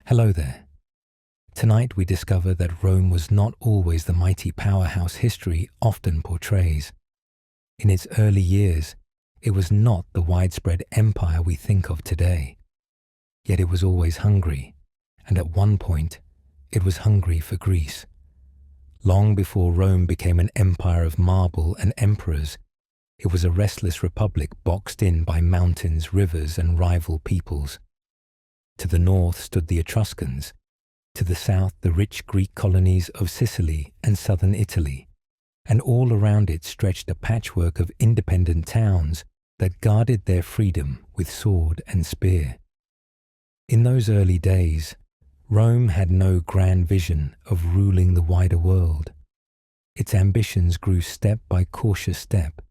Hello there. Tonight we discover that Rome was not always the mighty powerhouse history often portrays. In its early years, it was not the widespread empire we think of today. Yet it was always hungry, and at one point, it was hungry for Greece. Long before Rome became an empire of marble and emperors, it was a restless republic boxed in by mountains, rivers, and rival peoples. To the north stood the Etruscans, to the south the rich Greek colonies of Sicily and southern Italy, and all around it stretched a patchwork of independent towns that guarded their freedom with sword and spear. In those early days, Rome had no grand vision of ruling the wider world. Its ambitions grew step by cautious step,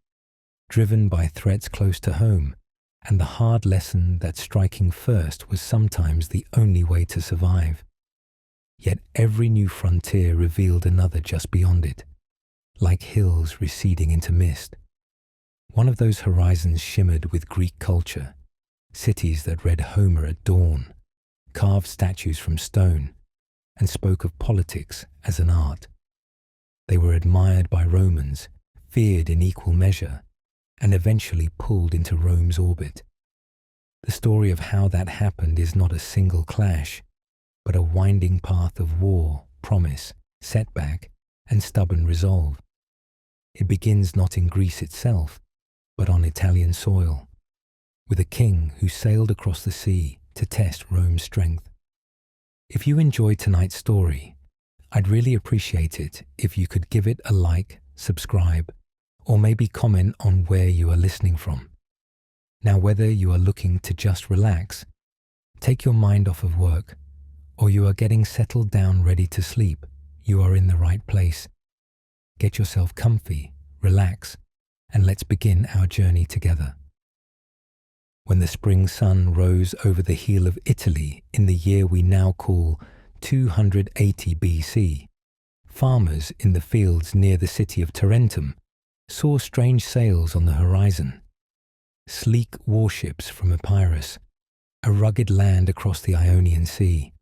driven by threats close to home, and the hard lesson that striking first was sometimes the only way to survive. Yet every new frontier revealed another just beyond it, like hills receding into mist. One of those horizons shimmered with Greek culture, cities that read Homer at dawn, carved statues from stone, and spoke of politics as an art. They were admired by Romans, feared in equal measure, and eventually pulled into Rome's orbit. The story of how that happened is not a single clash, but a winding path of war, promise, setback, and stubborn resolve. It begins not in Greece itself, but on Italian soil, with a king who sailed across the sea to test Rome's strength. If you enjoyed tonight's story, I'd really appreciate it if you could give it a like, subscribe, or maybe comment on where you are listening from. Now, whether you are looking to just relax, take your mind off of work, or you are getting settled down ready to sleep, you are in the right place. Get yourself comfy, relax, and let's begin our journey together. When the spring sun rose over the heel of Italy in the year we now call 280 BC, farmers in the fields near the city of Tarentum saw strange sails on the horizon. Sleek warships from Pyrrhus, a rugged land across the Ionian Sea.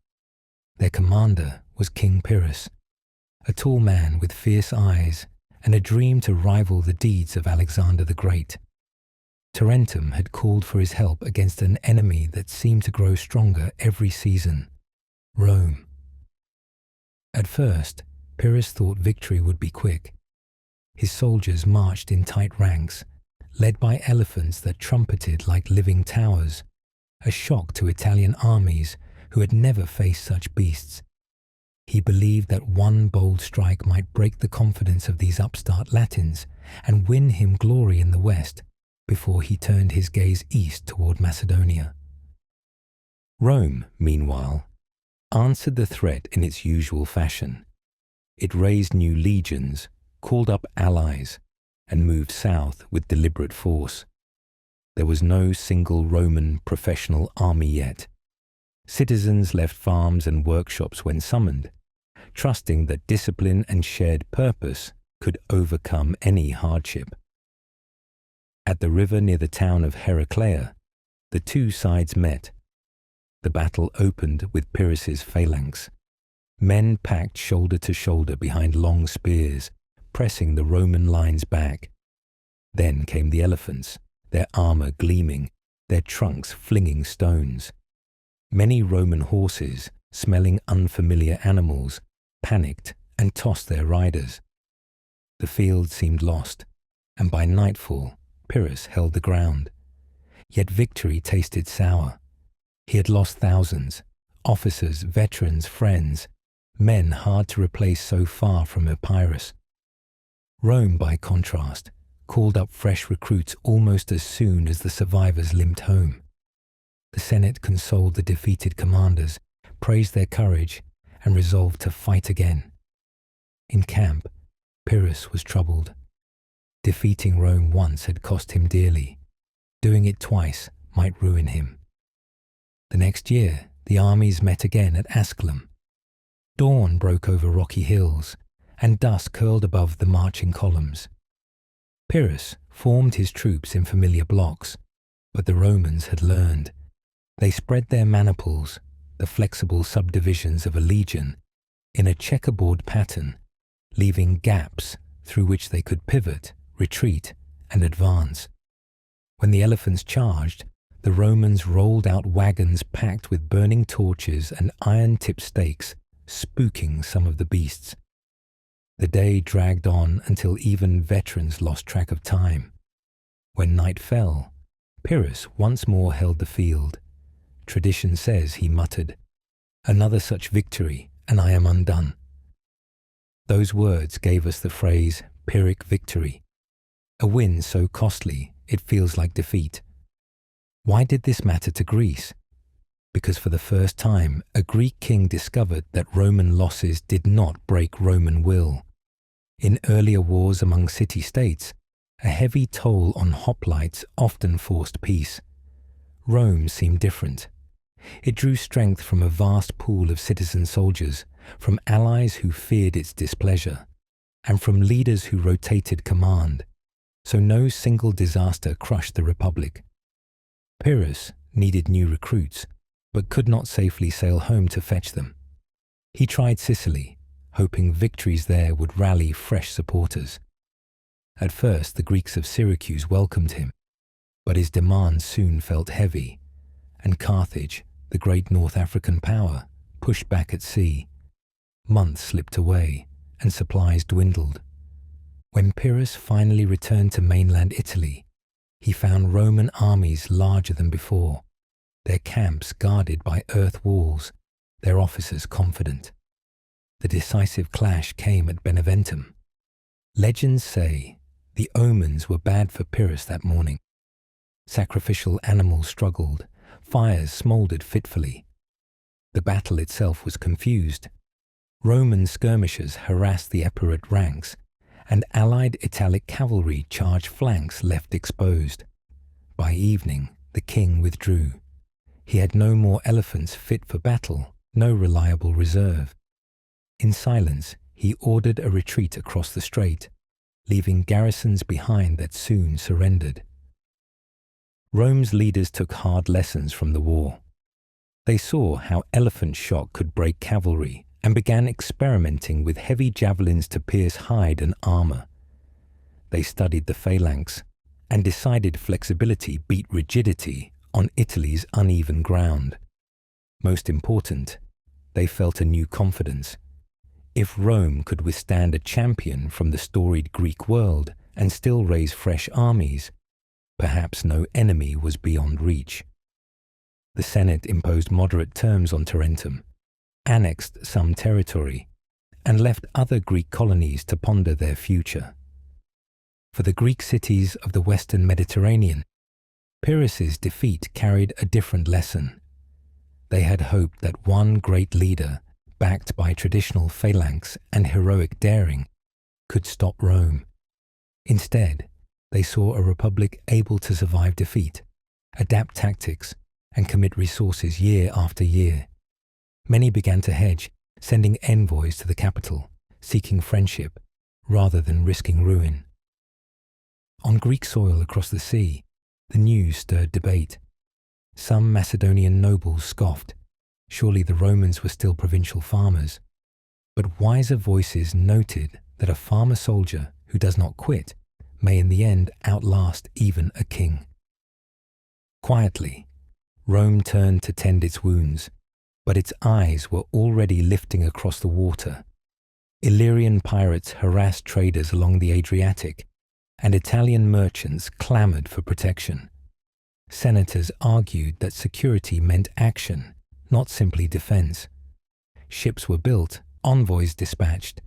Their commander was King Pyrrhus, a tall man with fierce eyes and a dream to rival the deeds of Alexander the Great. Tarentum had called for his help against an enemy that seemed to grow stronger every season, Rome. At first, Pyrrhus thought victory would be quick. His soldiers marched in tight ranks, led by elephants that trumpeted like living towers, a shock to Italian armies who had never faced such beasts. He believed that one bold strike might break the confidence of these upstart Latins and win him glory in the west before he turned his gaze east toward Macedonia. Rome, meanwhile, answered the threat in its usual fashion. It raised new legions, called up allies, and moved south with deliberate force. There was no single Roman professional army yet. Citizens left farms and workshops when summoned, trusting that discipline and shared purpose could overcome any hardship. At the river near the town of Heraclea, the two sides met. The battle opened with Pyrrhus's phalanx. Men packed shoulder to shoulder behind long spears, pressing the Roman lines back. Then came the elephants, their armor gleaming, their trunks flinging stones. Many Roman horses, smelling unfamiliar animals, panicked and tossed their riders. The field seemed lost, and by nightfall, Pyrrhus held the ground. Yet victory tasted sour. He had lost thousands, officers, veterans, friends, men hard to replace so far from Epirus. Rome, by contrast, called up fresh recruits almost as soon as the survivors limped home. The Senate consoled the defeated commanders, praised their courage, and resolved to fight again. In camp, Pyrrhus was troubled. Defeating Rome once had cost him dearly. Doing it twice might ruin him. The next year, the armies met again at Asculum. Dawn broke over rocky hills, and dusk curled above the marching columns. Pyrrhus formed his troops in familiar blocks, but the Romans had learned. They spread their maniples, the flexible subdivisions of a legion, in a checkerboard pattern, leaving gaps through which they could pivot, retreat, and advance. When the elephants charged, the Romans rolled out wagons packed with burning torches and iron-tipped stakes, spooking some of the beasts. The day dragged on until even veterans lost track of time. When night fell, Pyrrhus once more held the field. Tradition says he muttered, "Another such victory, and I am undone." Those words gave us the phrase Pyrrhic victory, a win so costly it feels like defeat. Why did this matter to Greece? Because for the first time, a Greek king discovered that Roman losses did not break Roman will. In earlier wars among city-states, a heavy toll on hoplites often forced peace. Rome seemed different. It drew strength from a vast pool of citizen soldiers, from allies who feared its displeasure, and from leaders who rotated command, so no single disaster crushed the Republic. Pyrrhus needed new recruits, but could not safely sail home to fetch them. He tried Sicily, hoping victories there would rally fresh supporters. At first, the Greeks of Syracuse welcomed him, but his demands soon felt heavy, and Carthage, the great North African power, pushed back at sea. Months slipped away, and supplies dwindled. When Pyrrhus finally returned to mainland Italy, he found Roman armies larger than before, their camps guarded by earth walls, their officers confident. The decisive clash came at Beneventum. Legends say the omens were bad for Pyrrhus that morning. Sacrificial animals struggled, fires smouldered fitfully. The battle itself was confused. Roman skirmishers harassed the Epirot ranks, and allied Italic cavalry charged flanks left exposed. By evening, the king withdrew. He had no more elephants fit for battle, no reliable reserve. In silence, he ordered a retreat across the strait, leaving garrisons behind that soon surrendered. Rome's leaders took hard lessons from the war. They saw how elephant shock could break cavalry and began experimenting with heavy javelins to pierce hide and armor. They studied the phalanx and decided flexibility beat rigidity on Italy's uneven ground. Most important, they felt a new confidence. If Rome could withstand a champion from the storied Greek world and still raise fresh armies, perhaps no enemy was beyond reach. The Senate imposed moderate terms on Tarentum, annexed some territory, and left other Greek colonies to ponder their future. For the Greek cities of the Western Mediterranean, Pyrrhus's defeat carried a different lesson. They had hoped that one great leader, backed by traditional phalanx and heroic daring, could stop Rome. Instead, they saw a republic able to survive defeat, adapt tactics, and commit resources year after year. Many began to hedge, sending envoys to the capital, seeking friendship, rather than risking ruin. On Greek soil across the sea, the news stirred debate. Some Macedonian nobles scoffed. Surely the Romans were still provincial farmers. But wiser voices noted that a farmer soldier who does not quit may in the end outlast even a king. Quietly, Rome turned to tend its wounds, but its eyes were already lifting across the water. Illyrian pirates harassed traders along the Adriatic, and Italian merchants clamored for protection. Senators argued that security meant action, not simply defense. Ships were built, envoys dispatched,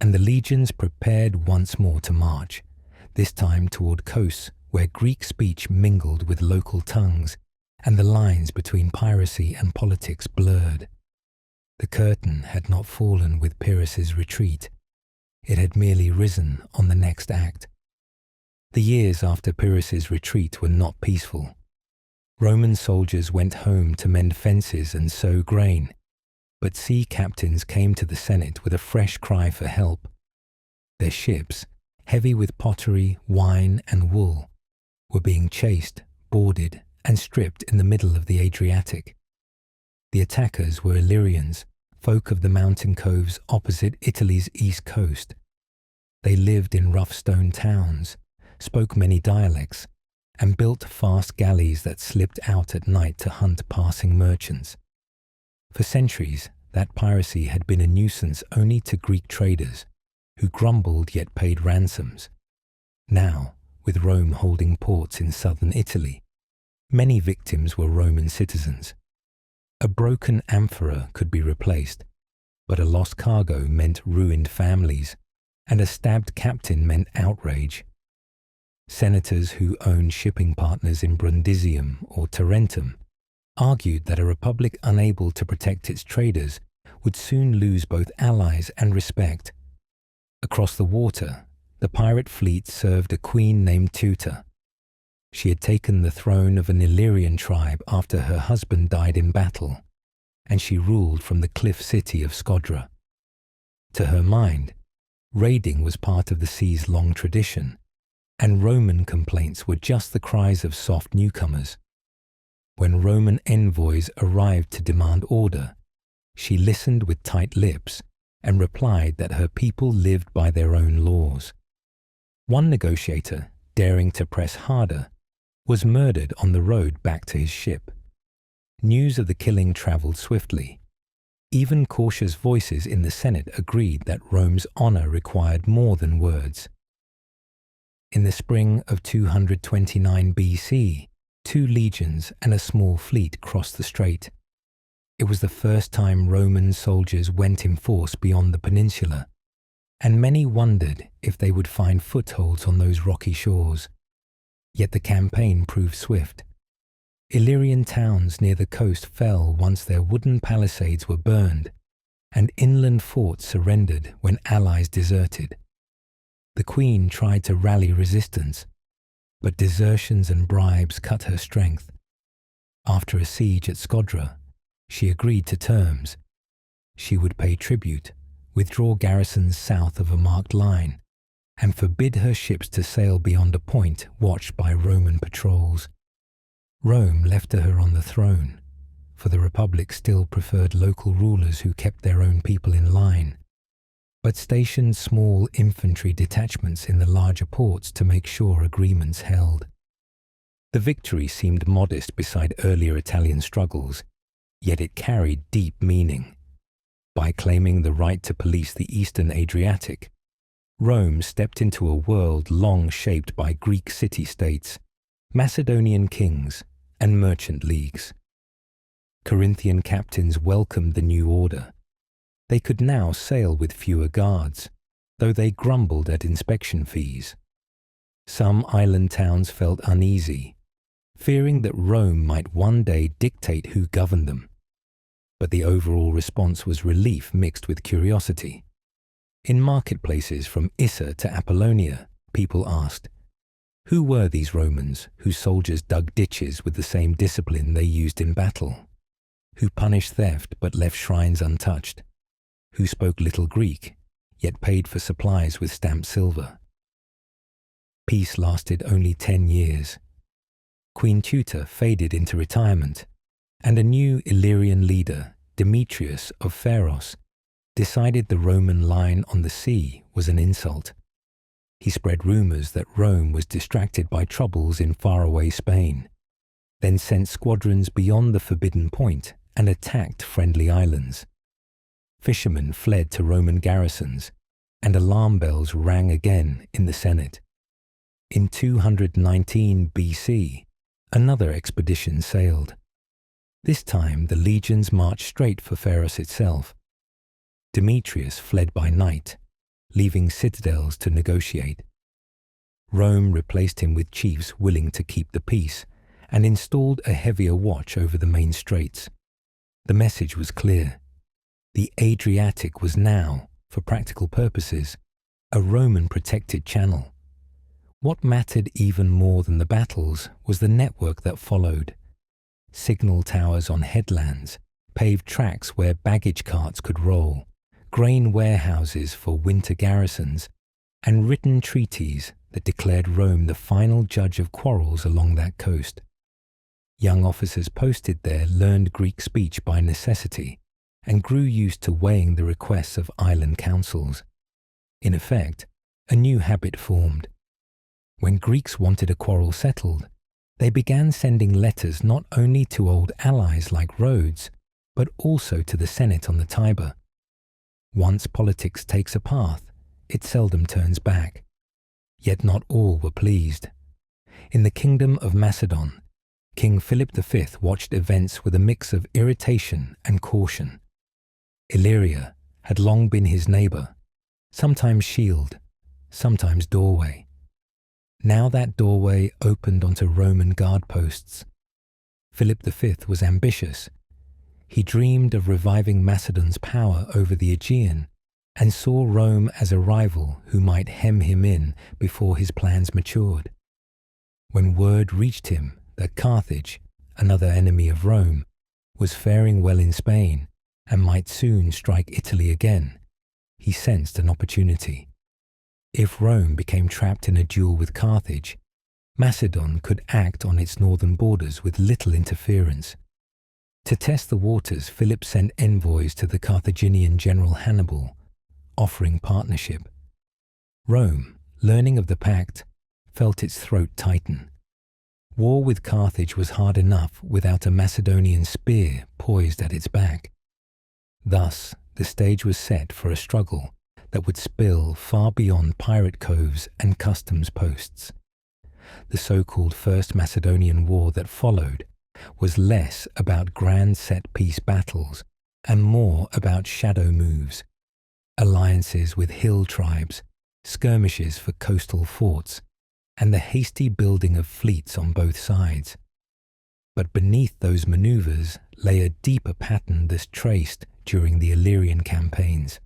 and the legions prepared once more to march, this time toward coasts where Greek speech mingled with local tongues, and the lines between piracy and politics blurred. The curtain had not fallen with Pyrrhus's retreat. It had merely risen on the next act. The years after Pyrrhus's retreat were not peaceful. Roman soldiers went home to mend fences and sow grain, but sea captains came to the Senate with a fresh cry for help. Their ships, heavy with pottery, wine, and wool, were being chased, boarded, and stripped in the middle of the Adriatic. The attackers were Illyrians, folk of the mountain coves opposite Italy's east coast. They lived in rough stone towns, spoke many dialects, and built fast galleys that slipped out at night to hunt passing merchants. For centuries, that piracy had been a nuisance only to Greek traders, who grumbled yet paid ransoms. Now, with Rome holding ports in southern Italy, many victims were Roman citizens. A broken amphora could be replaced, but a lost cargo meant ruined families, and a stabbed captain meant outrage. Senators who owned shipping partners in Brundisium or Tarentum argued that a republic unable to protect its traders would soon lose both allies and respect. Across the water, the pirate fleet served a queen named Teuta. She had taken the throne of an Illyrian tribe after her husband died in battle, and she ruled from the cliff city of Scodra. To her mind, raiding was part of the sea's long tradition, and Roman complaints were just the cries of soft newcomers. When Roman envoys arrived to demand order, she listened with tight lips and replied that her people lived by their own laws. One negotiator, daring to press harder, was murdered on the road back to his ship. News of the killing traveled swiftly. Even cautious voices in the Senate agreed that Rome's honor required more than words. In the spring of 229 BC, 2 legions and a small fleet crossed the strait. It was the first time Roman soldiers went in force beyond the peninsula, and many wondered if they would find footholds on those rocky shores. Yet the campaign proved swift. Illyrian towns near the coast fell once their wooden palisades were burned, and inland forts surrendered when allies deserted. The queen tried to rally resistance, but desertions and bribes cut her strength. After a siege at Scodra, she agreed to terms. She would pay tribute, withdraw garrisons south of a marked line, and forbid her ships to sail beyond a point watched by Roman patrols. Rome left to her on the throne, for the Republic still preferred local rulers who kept their own people in line, but stationed small infantry detachments in the larger ports to make sure agreements held. The victory seemed modest beside earlier Italian struggles, yet it carried deep meaning. By claiming the right to police the eastern Adriatic, Rome stepped into a world long shaped by Greek city-states, Macedonian kings, and merchant leagues. Corinthian captains welcomed the new order. They could now sail with fewer guards, though they grumbled at inspection fees. Some island towns felt uneasy, fearing that Rome might one day dictate who governed them. But the overall response was relief mixed with curiosity. In marketplaces from Issa to Apollonia, people asked, who were these Romans whose soldiers dug ditches with the same discipline they used in battle? Who punished theft but left shrines untouched? Who spoke little Greek, yet paid for supplies with stamped silver? Peace lasted only 10 years. Queen Teuta faded into retirement, and a new Illyrian leader, Demetrius of Pyrrhus, decided the Roman line on the sea was an insult. He spread rumors that Rome was distracted by troubles in faraway Spain, then sent squadrons beyond the Forbidden Point and attacked friendly islands. Fishermen fled to Roman garrisons, and alarm bells rang again in the Senate. In 219 BC, another expedition sailed. This time the legions marched straight for Pyrrhus itself. Demetrius fled by night, leaving citadels to negotiate. Rome replaced him with chiefs willing to keep the peace and installed a heavier watch over the main straits. The message was clear. The Adriatic was now, for practical purposes, a Roman-protected channel. What mattered even more than the battles was the network that followed. Signal towers on headlands, paved tracks where baggage carts could roll, grain warehouses for winter garrisons, and written treaties that declared Rome the final judge of quarrels along that coast. Young officers posted there learned Greek speech by necessity and grew used to weighing the requests of island councils. In effect, a new habit formed. When Greeks wanted a quarrel settled, they began sending letters not only to old allies like Rhodes, but also to the Senate on the Tiber. Once politics takes a path, it seldom turns back. Yet not all were pleased. In the kingdom of Macedon, King Philip V watched events with a mix of irritation and caution. Illyria had long been his neighbour, sometimes shield, sometimes doorway. Now that doorway opened onto Roman guard posts. Philip V was ambitious. He dreamed of reviving Macedon's power over the Aegean and saw Rome as a rival who might hem him in before his plans matured. When word reached him that Carthage, another enemy of Rome, was faring well in Spain and might soon strike Italy again, he sensed an opportunity. If Rome became trapped in a duel with Carthage, Macedon could act on its northern borders with little interference. To test the waters, Philip sent envoys to the Carthaginian general Hannibal, offering partnership. Rome, learning of the pact, felt its throat tighten. War with Carthage was hard enough without a Macedonian spear poised at its back. Thus, the stage was set for a struggle that would spill far beyond pirate coves and customs posts. The so-called First Macedonian War that followed was less about grand set-piece battles and more about shadow moves, alliances with hill tribes, skirmishes for coastal forts, and the hasty building of fleets on both sides. But beneath those maneuvers lay a deeper pattern thus traced during the Illyrian campaigns.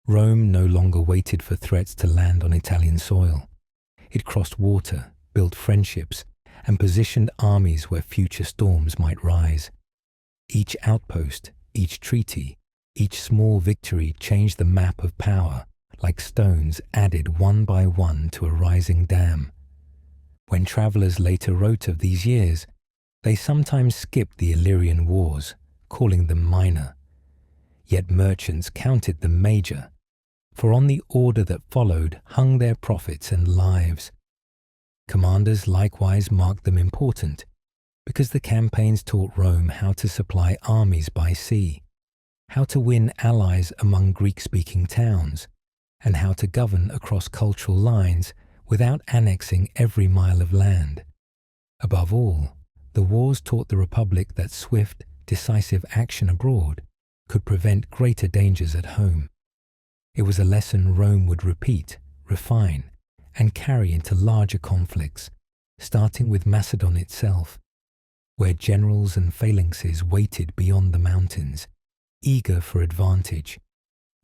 Rome no longer waited for threats to land on Italian soil. It crossed water, built friendships, and positioned armies where future storms might rise. Each outpost, each treaty, each small victory changed the map of power, like stones added one by one to a rising dam. When travellers later wrote of these years, they sometimes skipped the Illyrian wars, calling them minor. Yet merchants counted them major, for on the order that followed hung their profits and lives. Commanders likewise marked them important, because the campaigns taught Rome how to supply armies by sea, how to win allies among Greek-speaking towns, and how to govern across cultural lines without annexing every mile of land. Above all, the wars taught the Republic that swift, decisive action abroad could prevent greater dangers at home. It was a lesson Rome would repeat, refine, and carry into larger conflicts, starting with Macedon itself, where generals and phalanxes waited beyond the mountains, eager for advantage,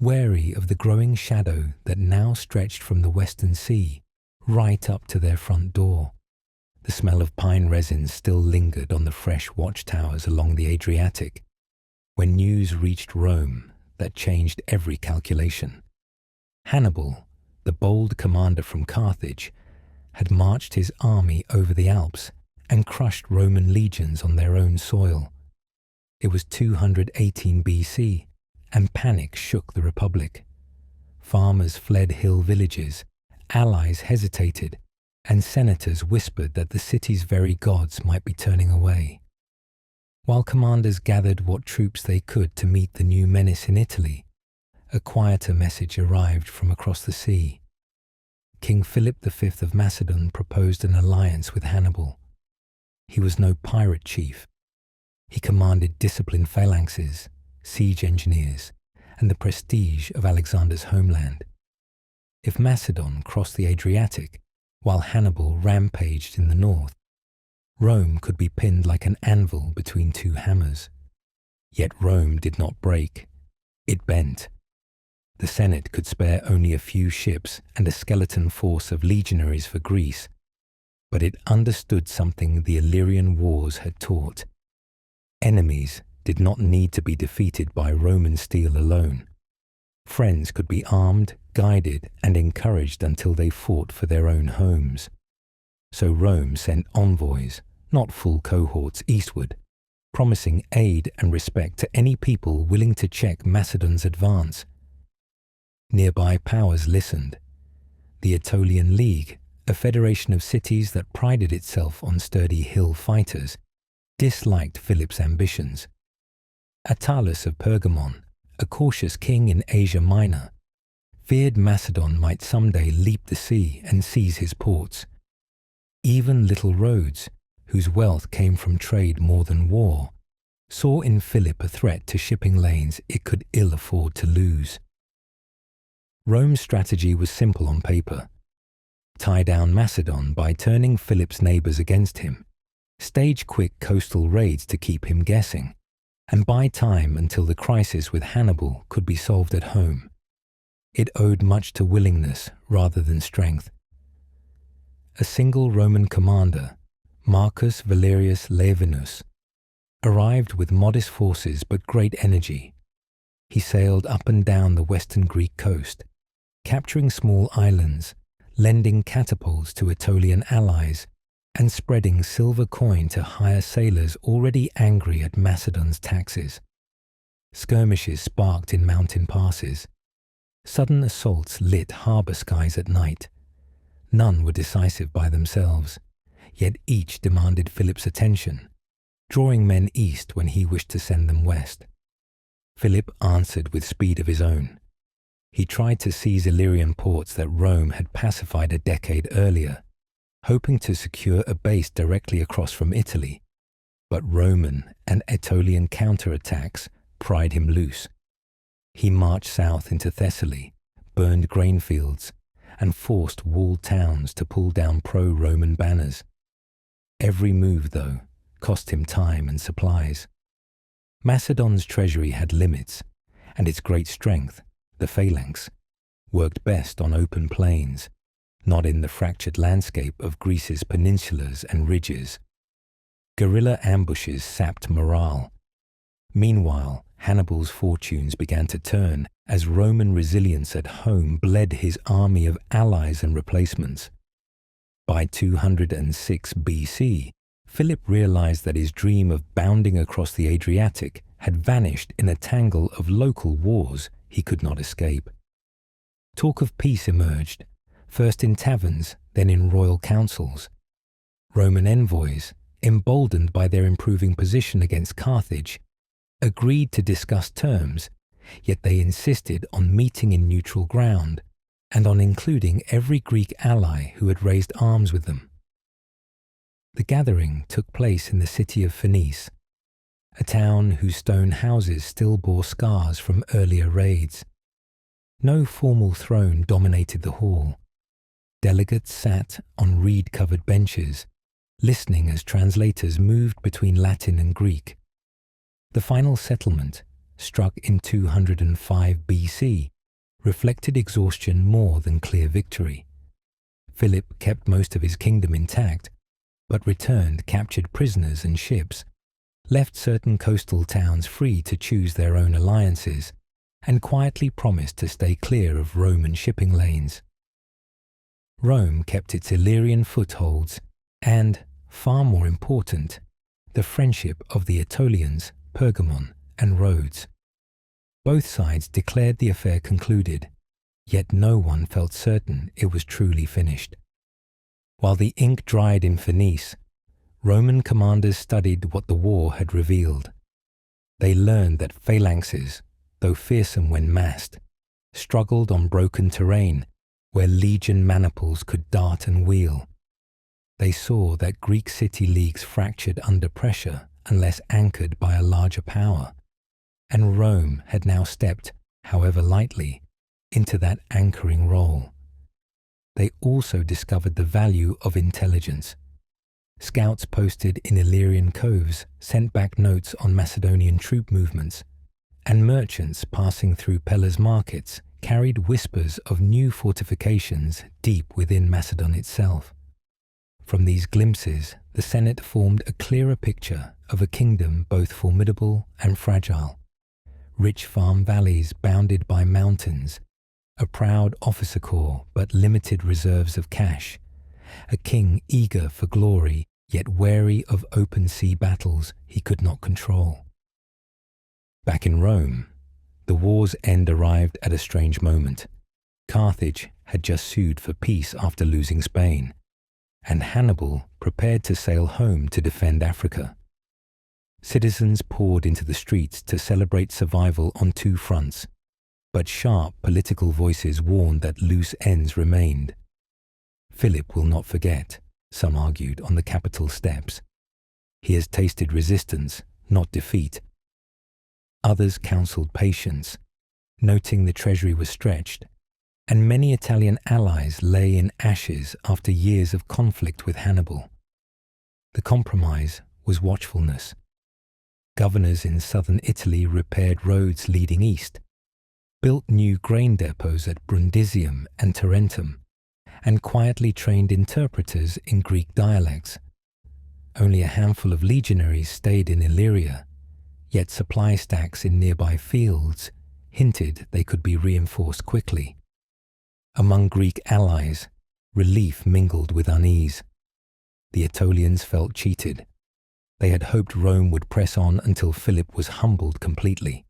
wary of the growing shadow that now stretched from the western sea right up to their front door. The smell of pine resins still lingered on the fresh watchtowers along the Adriatic, when news reached Rome that changed every calculation. Hannibal, the bold commander from Carthage, had marched his army over the Alps and crushed Roman legions on their own soil. It was 218 BC, and panic shook the Republic. Farmers fled hill villages, allies hesitated, and senators whispered that the city's very gods might be turning away. While commanders gathered what troops they could to meet the new menace in Italy, a quieter message arrived from across the sea. King Philip V of Macedon proposed an alliance with Hannibal. He was no pirate chief. He commanded disciplined phalanxes, siege engineers, and the prestige of Alexander's homeland. If Macedon crossed the Adriatic, while Hannibal rampaged in the north, Rome could be pinned like an anvil between two hammers. Yet Rome did not break. It bent. The Senate could spare only a few ships and a skeleton force of legionaries for Greece, but it understood something the Illyrian wars had taught. Enemies did not need to be defeated by Roman steel alone. Friends could be armed, guided, and encouraged until they fought for their own homes. So Rome sent envoys, not full cohorts eastward, promising aid and respect to any people willing to check Macedon's advance. Nearby powers listened. The Aetolian League, a federation of cities that prided itself on sturdy hill fighters, disliked Philip's ambitions. Attalus of Pergamon, a cautious king in Asia Minor, feared Macedon might someday leap the sea and seize his ports. Even little Rhodes, whose wealth came from trade more than war, saw in Philip a threat to shipping lanes it could ill afford to lose. Rome's strategy was simple on paper. Tie down Macedon by turning Philip's neighbours against him, stage quick coastal raids to keep him guessing, and buy time until the crisis with Hannibal could be solved at home. It owed much to willingness rather than strength. A single Roman commander, Marcus Valerius Laevinus, arrived with modest forces but great energy. He sailed up and down the western Greek coast, capturing small islands, lending catapults to Aetolian allies, and spreading silver coin to hire sailors already angry at Macedon's taxes. Skirmishes sparked in mountain passes. Sudden assaults lit harbour skies at night. None were decisive by themselves, yet each demanded Philip's attention, drawing men east when he wished to send them west. Philip answered with speed of his own. He tried to seize Illyrian ports that Rome had pacified a decade earlier, hoping to secure a base directly across from Italy, but Roman and Aetolian counterattacks pried him loose. He marched south into Thessaly, burned grain fields, and forced walled towns to pull down pro-Roman banners. Every move, though, cost him time and supplies. Macedon's treasury had limits, and its great strength, the phalanx, worked best on open plains, not in the fractured landscape of Greece's peninsulas and ridges. Guerrilla ambushes sapped morale. Meanwhile, Hannibal's fortunes began to turn as Roman resilience at home bled his army of allies and replacements. By 206 BC, Philip realized that his dream of bounding across the Adriatic had vanished in a tangle of local wars he could not escape. Talk of peace emerged, first in taverns, then in royal councils. Roman envoys, emboldened by their improving position against Carthage, agreed to discuss terms, yet they insisted on meeting in neutral ground and on including every Greek ally who had raised arms with them. The gathering took place in the city of Phenice, a town whose stone houses still bore scars from earlier raids. No formal throne dominated the hall. Delegates sat on reed-covered benches, listening as translators moved between Latin and Greek. The final settlement, struck in 205 BC, reflected exhaustion more than clear victory. Philip kept most of his kingdom intact, but returned captured prisoners and ships, left certain coastal towns free to choose their own alliances, and quietly promised to stay clear of Roman shipping lanes. Rome kept its Illyrian footholds and, far more important, the friendship of the Aetolians, Pergamon, and Rhodes. Both sides declared the affair concluded, yet no one felt certain it was truly finished. While the ink dried in Phenice, Roman commanders studied what the war had revealed. They learned that phalanxes, though fearsome when massed, struggled on broken terrain where legion maniples could dart and wheel. They saw that Greek city leagues fractured under pressure unless anchored by a larger power, and Rome had now stepped, however lightly, into that anchoring role. They also discovered the value of intelligence. Scouts posted in Illyrian coves sent back notes on Macedonian troop movements, and merchants passing through Pella's markets carried whispers of new fortifications deep within Macedon itself. From these glimpses, the Senate formed a clearer picture of a kingdom both formidable and fragile. Rich farm valleys bounded by mountains, a proud officer corps but limited reserves of cash, a king eager for glory yet wary of open sea battles he could not control. Back in Rome, the war's end arrived at a strange moment. Carthage had just sued for peace after losing Spain, and Hannibal prepared to sail home to defend Africa. Citizens poured into the streets to celebrate survival on two fronts, but sharp political voices warned that loose ends remained. Philip will not forget, some argued on the Capitol steps. He has tasted resistance, not defeat. Others counseled patience, noting the treasury was stretched, and many Italian allies lay in ashes after years of conflict with Hannibal. The compromise was watchfulness. Governors in southern Italy repaired roads leading east, built new grain depots at Brundisium and Tarentum, and quietly trained interpreters in Greek dialects. Only a handful of legionaries stayed in Illyria, yet supply stacks in nearby fields hinted they could be reinforced quickly. Among Greek allies, relief mingled with unease. The Aetolians felt cheated. They had hoped Rome would press on until Philip was humbled completely.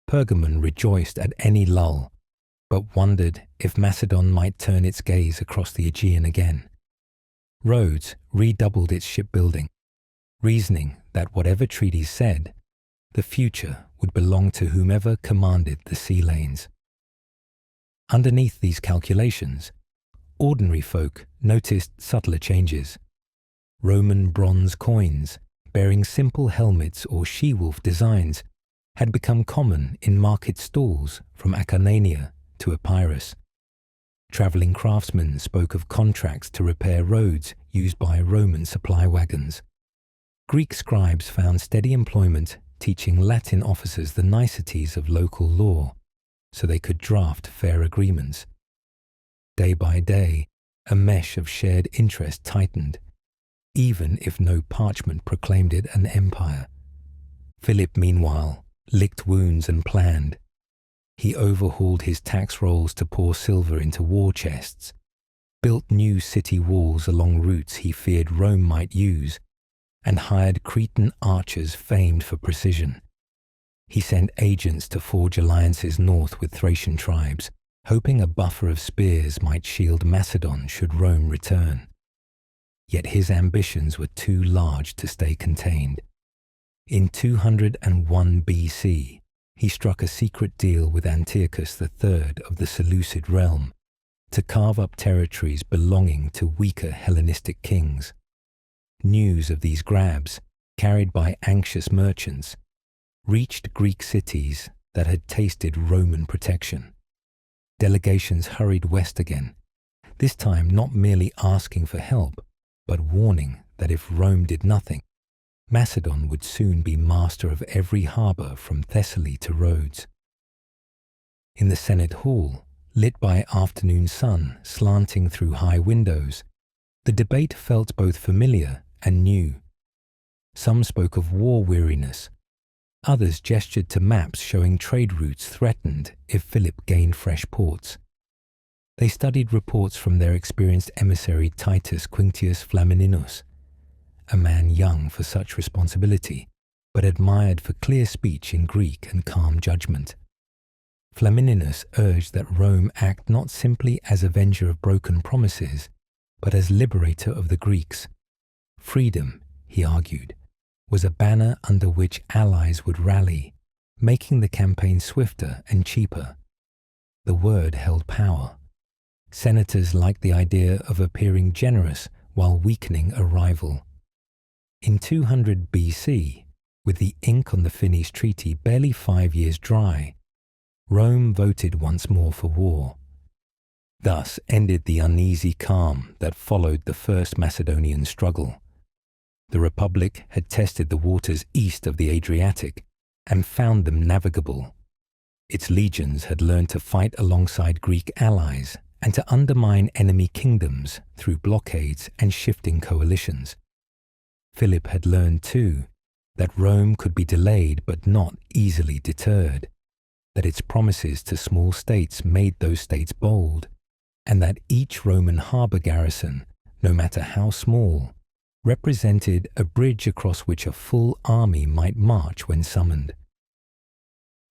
Pergamon rejoiced at any lull, but wondered if Macedon might turn its gaze across the Aegean again. Rhodes redoubled its shipbuilding, reasoning that whatever treaties said, the future would belong to whomever commanded the sea lanes. Underneath these calculations, ordinary folk noticed subtler changes. Roman bronze coins, bearing simple helmets or she-wolf designs, had become common in market stalls from Acarnania to Epirus. Travelling craftsmen spoke of contracts to repair roads used by Roman supply wagons. Greek scribes found steady employment teaching Latin officers the niceties of local law, so they could draft fair agreements. Day by day, a mesh of shared interest tightened, even if no parchment proclaimed it an empire. Philip, meanwhile, licked wounds and planned. He overhauled his tax rolls to pour silver into war chests, built new city walls along routes he feared Rome might use, and hired Cretan archers famed for precision. He sent agents to forge alliances north with Thracian tribes, hoping a buffer of spears might shield Macedon should Rome return. Yet his ambitions were too large to stay contained. In 201 BC, he struck a secret deal with Antiochus III of the Seleucid realm to carve up territories belonging to weaker Hellenistic kings. News of these grabs, carried by anxious merchants, reached Greek cities that had tasted Roman protection. Delegations hurried west again, this time not merely asking for help, but warning that if Rome did nothing, Macedon would soon be master of every harbour from Thessaly to Rhodes. In the Senate hall, lit by afternoon sun slanting through high windows, the debate felt both familiar and new. Some spoke of war weariness. Others gestured to maps showing trade routes threatened if Philip gained fresh ports. They studied reports from their experienced emissary Titus Quinctius Flamininus, a man young for such responsibility, but admired for clear speech in Greek and calm judgment. Flamininus urged that Rome act not simply as avenger of broken promises, but as liberator of the Greeks. Freedom, he argued, was a banner under which allies would rally, making the campaign swifter and cheaper. The word held power. Senators liked the idea of appearing generous while weakening a rival. In 200 BC, with the ink on the Finis Treaty barely 5 years dry, Rome voted once more for war. Thus ended the uneasy calm that followed the First Macedonian struggle. The Republic had tested the waters east of the Adriatic and found them navigable. Its legions had learned to fight alongside Greek allies and to undermine enemy kingdoms through blockades and shifting coalitions. Philip had learned, too, that Rome could be delayed but not easily deterred, that its promises to small states made those states bold, and that each Roman harbour garrison, no matter how small, represented a bridge across which a full army might march when summoned.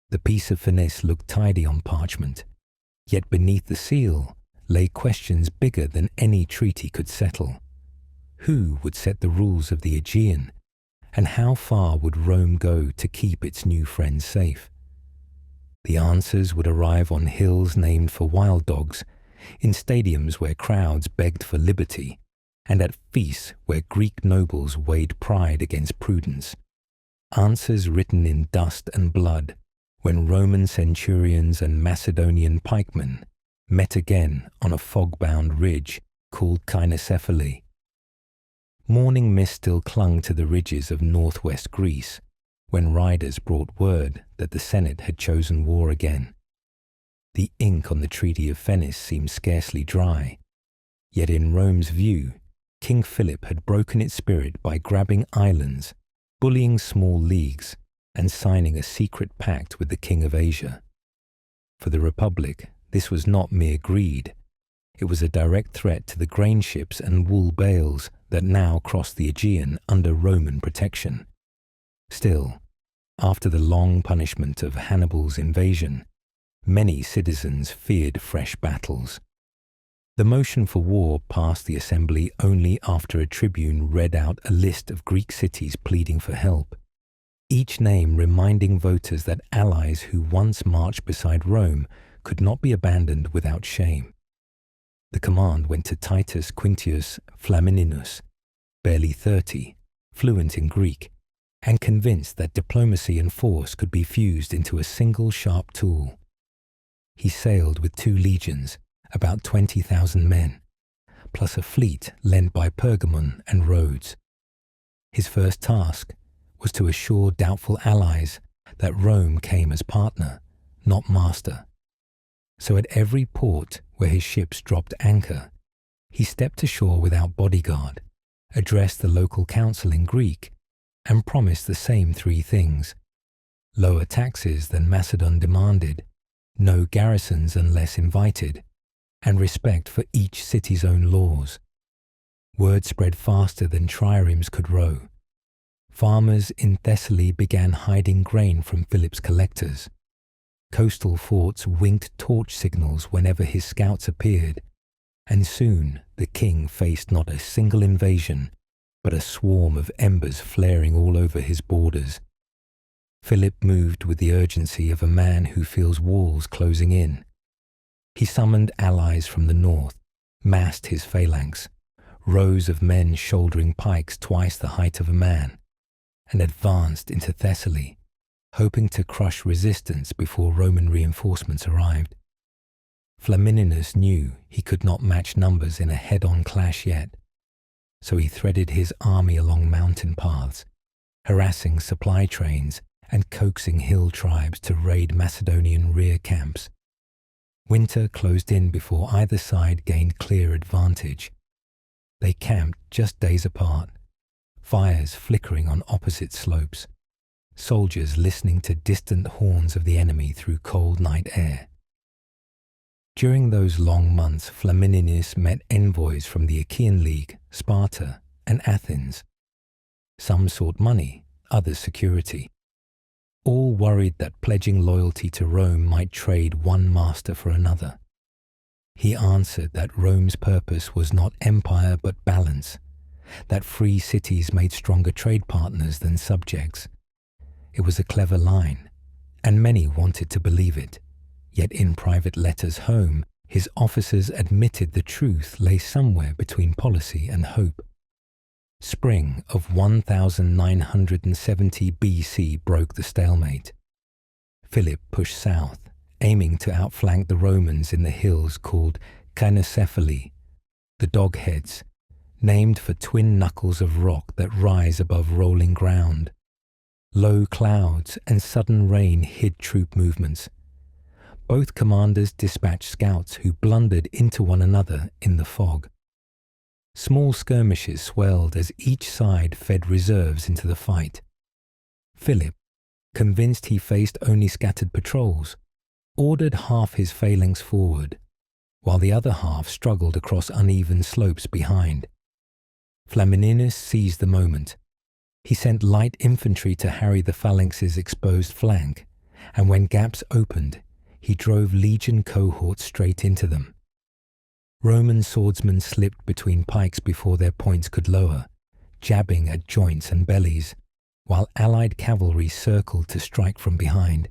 The Peace of Phenice looked tidy on parchment, yet beneath the seal lay questions bigger than any treaty could settle. Who would set the rules of the Aegean, and how far would Rome go to keep its new friends safe? The answers would arrive on hills named for wild dogs, in stadiums where crowds begged for liberty, and at feasts where Greek nobles weighed pride against prudence. Answers written in dust and blood when Roman centurions and Macedonian pikemen met again on a fog-bound ridge called Cynocephali. Morning mist still clung to the ridges of northwest Greece when riders brought word that the Senate had chosen war again. The ink on the Treaty of Phenice seemed scarcely dry, yet in Rome's view, King Philip had broken its spirit by grabbing islands, bullying small leagues, and signing a secret pact with the King of Asia. For the Republic, this was not mere greed. It was a direct threat to the grain ships and wool bales that now crossed the Aegean under Roman protection. Still, after the long punishment of Hannibal's invasion, many citizens feared fresh battles. The motion for war passed the assembly only after a tribune read out a list of Greek cities pleading for help, each name reminding voters that allies who once marched beside Rome could not be abandoned without shame. The command went to Titus Quintius Flamininus, barely 30, fluent in Greek, and convinced that diplomacy and force could be fused into a single sharp tool. He sailed with 2 legions, about 20,000 men, plus a fleet lent by Pergamon and Rhodes. His first task was to assure doubtful allies that Rome came as partner, not master. So at every port where his ships dropped anchor, he stepped ashore without bodyguard, addressed the local council in Greek, and promised the same 3 things: lower taxes than Macedon demanded, no garrisons unless invited, and respect for each city's own laws. Word spread faster than triremes could row. Farmers in Thessaly began hiding grain from Philip's collectors. Coastal forts winked torch signals whenever his scouts appeared, and soon the king faced not a single invasion, but a swarm of embers flaring all over his borders. Philip moved with the urgency of a man who feels walls closing in. He summoned allies from the north, massed his phalanx, rows of men shouldering pikes twice the height of a man, and advanced into Thessaly, hoping to crush resistance before Roman reinforcements arrived. Flamininus knew he could not match numbers in a head-on clash yet, so he threaded his army along mountain paths, harassing supply trains and coaxing hill tribes to raid Macedonian rear camps. Winter closed in before either side gained clear advantage. They camped just days apart, fires flickering on opposite slopes, soldiers listening to distant horns of the enemy through cold night air. During those long months, Flamininus met envoys from the Achaean League, Sparta, and Athens. Some sought money, others security. All worried that pledging loyalty to Rome might trade one master for another. He answered that Rome's purpose was not empire but balance, that free cities made stronger trade partners than subjects. It was a clever line, and many wanted to believe it, yet in private letters home, his officers admitted the truth lay somewhere between policy and hope. Spring of 1970 BC broke the stalemate. Philip pushed south, aiming to outflank the Romans in the hills called Cynocephali, the dogheads, named for twin knuckles of rock that rise above rolling ground. Low clouds and sudden rain hid troop movements. Both commanders dispatched scouts who blundered into one another in the fog. Small skirmishes swelled as each side fed reserves into the fight. Philip, convinced he faced only scattered patrols, ordered half his phalanx forward, while the other half struggled across uneven slopes behind. Flamininus seized the moment. He sent light infantry to harry the phalanx's exposed flank, and when gaps opened, he drove legion cohorts straight into them. Roman swordsmen slipped between pikes before their points could lower, jabbing at joints and bellies, while allied cavalry circled to strike from behind.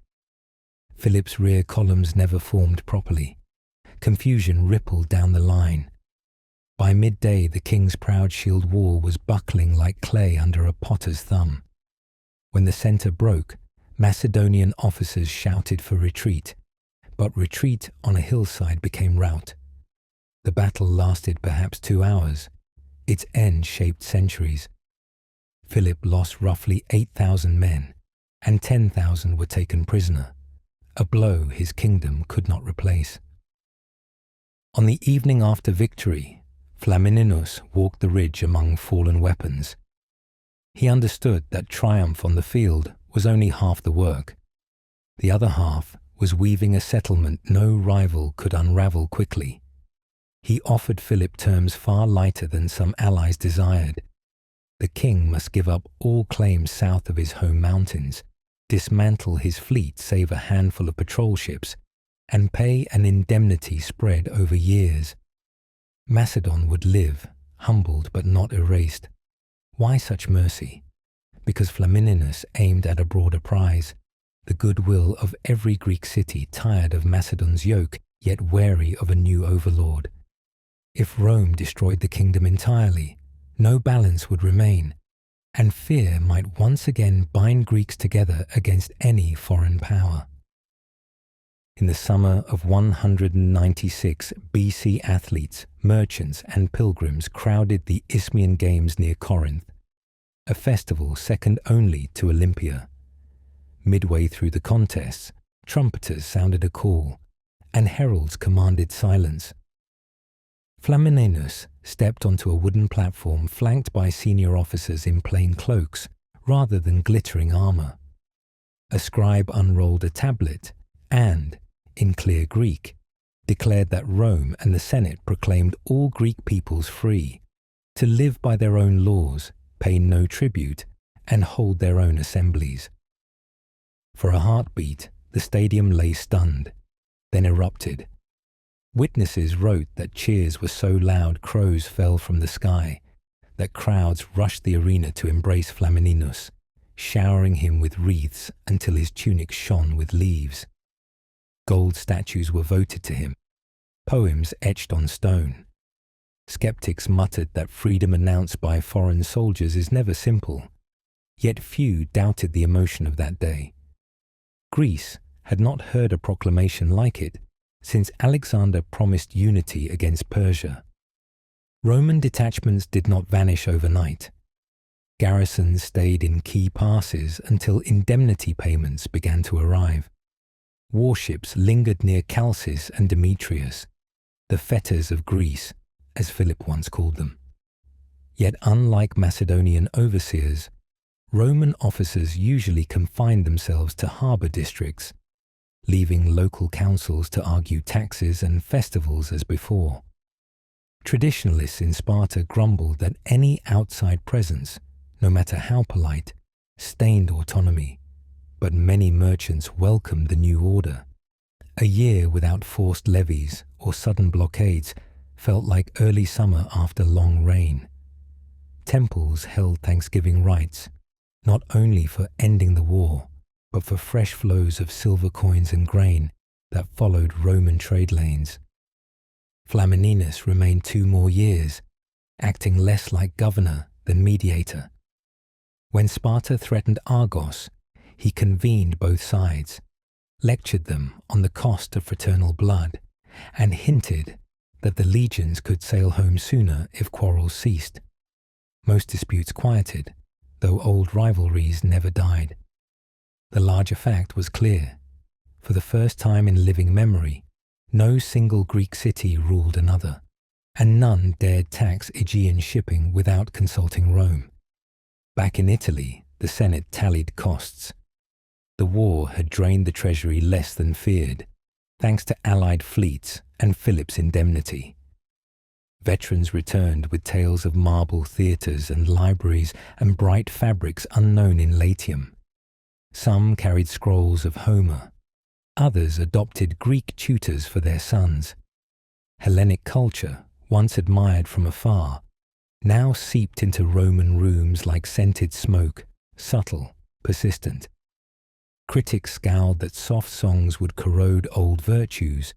Philip's rear columns never formed properly. Confusion rippled down the line. By midday, the king's proud shield wall was buckling like clay under a potter's thumb. When the centre broke, Macedonian officers shouted for retreat, but retreat on a hillside became rout. The battle lasted perhaps 2 hours. Its end shaped centuries. Philip lost roughly 8,000 men, and 10,000 were taken prisoner, a blow his kingdom could not replace. On the evening after victory, Flamininus walked the ridge among fallen weapons. He understood that triumph on the field was only half the work. The other half was weaving a settlement no rival could unravel quickly. He offered Philip terms far lighter than some allies desired. The king must give up all claims south of his home mountains, dismantle his fleet save a handful of patrol ships, and pay an indemnity spread over years. Macedon would live, humbled but not erased. Why such mercy? Because Flamininus aimed at a broader prize, the goodwill of every Greek city tired of Macedon's yoke, yet wary of a new overlord. If Rome destroyed the kingdom entirely, no balance would remain, and fear might once again bind Greeks together against any foreign power. In the summer of 196, BC athletes, merchants and pilgrims crowded the Isthmian Games near Corinth, a festival second only to Olympia. Midway through the contests, trumpeters sounded a call, and heralds commanded silence. Flamininus stepped onto a wooden platform flanked by senior officers in plain cloaks rather than glittering armor. A scribe unrolled a tablet and, in clear Greek, declared that Rome and the Senate proclaimed all Greek peoples free, to live by their own laws, pay no tribute, and hold their own assemblies. For a heartbeat, the stadium lay stunned, then erupted. Witnesses wrote that cheers were so loud crows fell from the sky, that crowds rushed the arena to embrace Flamininus, showering him with wreaths until his tunic shone with leaves. Gold statues were voted to him, poems etched on stone. Skeptics muttered that freedom announced by foreign soldiers is never simple, yet few doubted the emotion of that day. Greece had not heard a proclamation like it since Alexander promised unity against Persia. Roman detachments did not vanish overnight. Garrisons stayed in key passes until indemnity payments began to arrive. Warships lingered near Chalcis and Demetrius, the fetters of Greece, as Philip once called them. Yet unlike Macedonian overseers, Roman officers usually confined themselves to harbour districts, leaving local councils to argue taxes and festivals as before. Traditionalists in Sparta grumbled that any outside presence, no matter how polite, stained autonomy, but many merchants welcomed the new order. A year without forced levies or sudden blockades felt like early summer after long rain. Temples held Thanksgiving rites, not only for ending the war, but for fresh flows of silver coins and grain that followed Roman trade lanes. Flamininus remained 2 more years, acting less like governor than mediator. When Sparta threatened Argos, he convened both sides, lectured them on the cost of fraternal blood, and hinted that the legions could sail home sooner if quarrels ceased. Most disputes quieted, though old rivalries never died. The larger fact was clear. For the first time in living memory, no single Greek city ruled another, and none dared tax Aegean shipping without consulting Rome. Back in Italy, the Senate tallied costs. The war had drained the treasury less than feared, thanks to allied fleets and Philip's indemnity. Veterans returned with tales of marble theatres and libraries and bright fabrics unknown in Latium. Some carried scrolls of Homer. Others adopted Greek tutors for their sons. Hellenic culture, once admired from afar, now seeped into Roman rooms like scented smoke, subtle, persistent. Critics scowled that soft songs would corrode old virtues,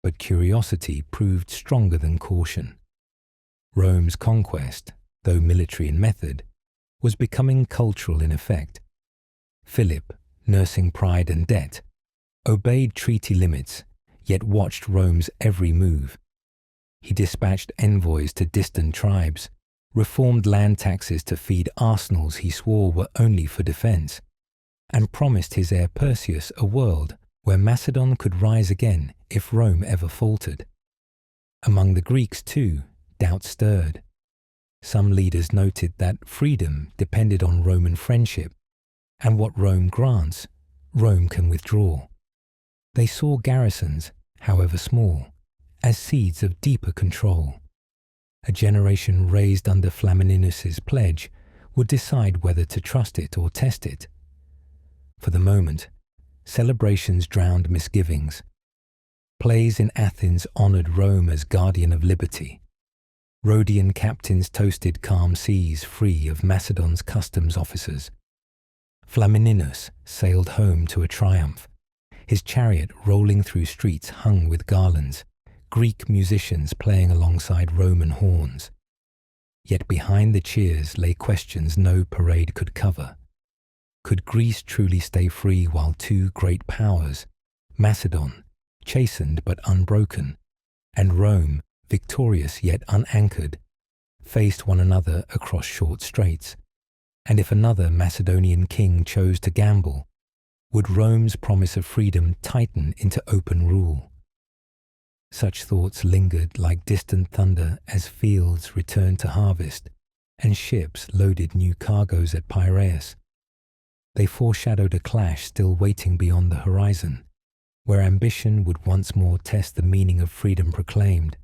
but curiosity proved stronger than caution. Rome's conquest, though military in method, was becoming cultural in effect. Philip, nursing pride and debt, obeyed treaty limits, yet watched Rome's every move. He dispatched envoys to distant tribes, reformed land taxes to feed arsenals he swore were only for defense, and promised his heir Pyrrhus a world where Macedon could rise again if Rome ever faltered. Among the Greeks, too, doubt stirred. Some leaders noted that freedom depended on Roman friendship, and what Rome grants, Rome can withdraw. They saw garrisons, however small, as seeds of deeper control. A generation raised under Flamininus's pledge would decide whether to trust it or test it. For the moment, celebrations drowned misgivings. Plays in Athens honoured Rome as guardian of liberty. Rhodian captains toasted calm seas free of Macedon's customs officers. Flamininus sailed home to a triumph, his chariot rolling through streets hung with garlands, Greek musicians playing alongside Roman horns. Yet behind the cheers lay questions no parade could cover. Could Greece truly stay free while two great powers, Macedon, chastened but unbroken, and Rome, victorious yet unanchored, faced one another across short straits? And if another Macedonian king chose to gamble, would Rome's promise of freedom tighten into open rule? Such thoughts lingered like distant thunder as fields returned to harvest and ships loaded new cargoes at Pyrrhus. They foreshadowed a clash still waiting beyond the horizon, where ambition would once more test the meaning of freedom proclaimed,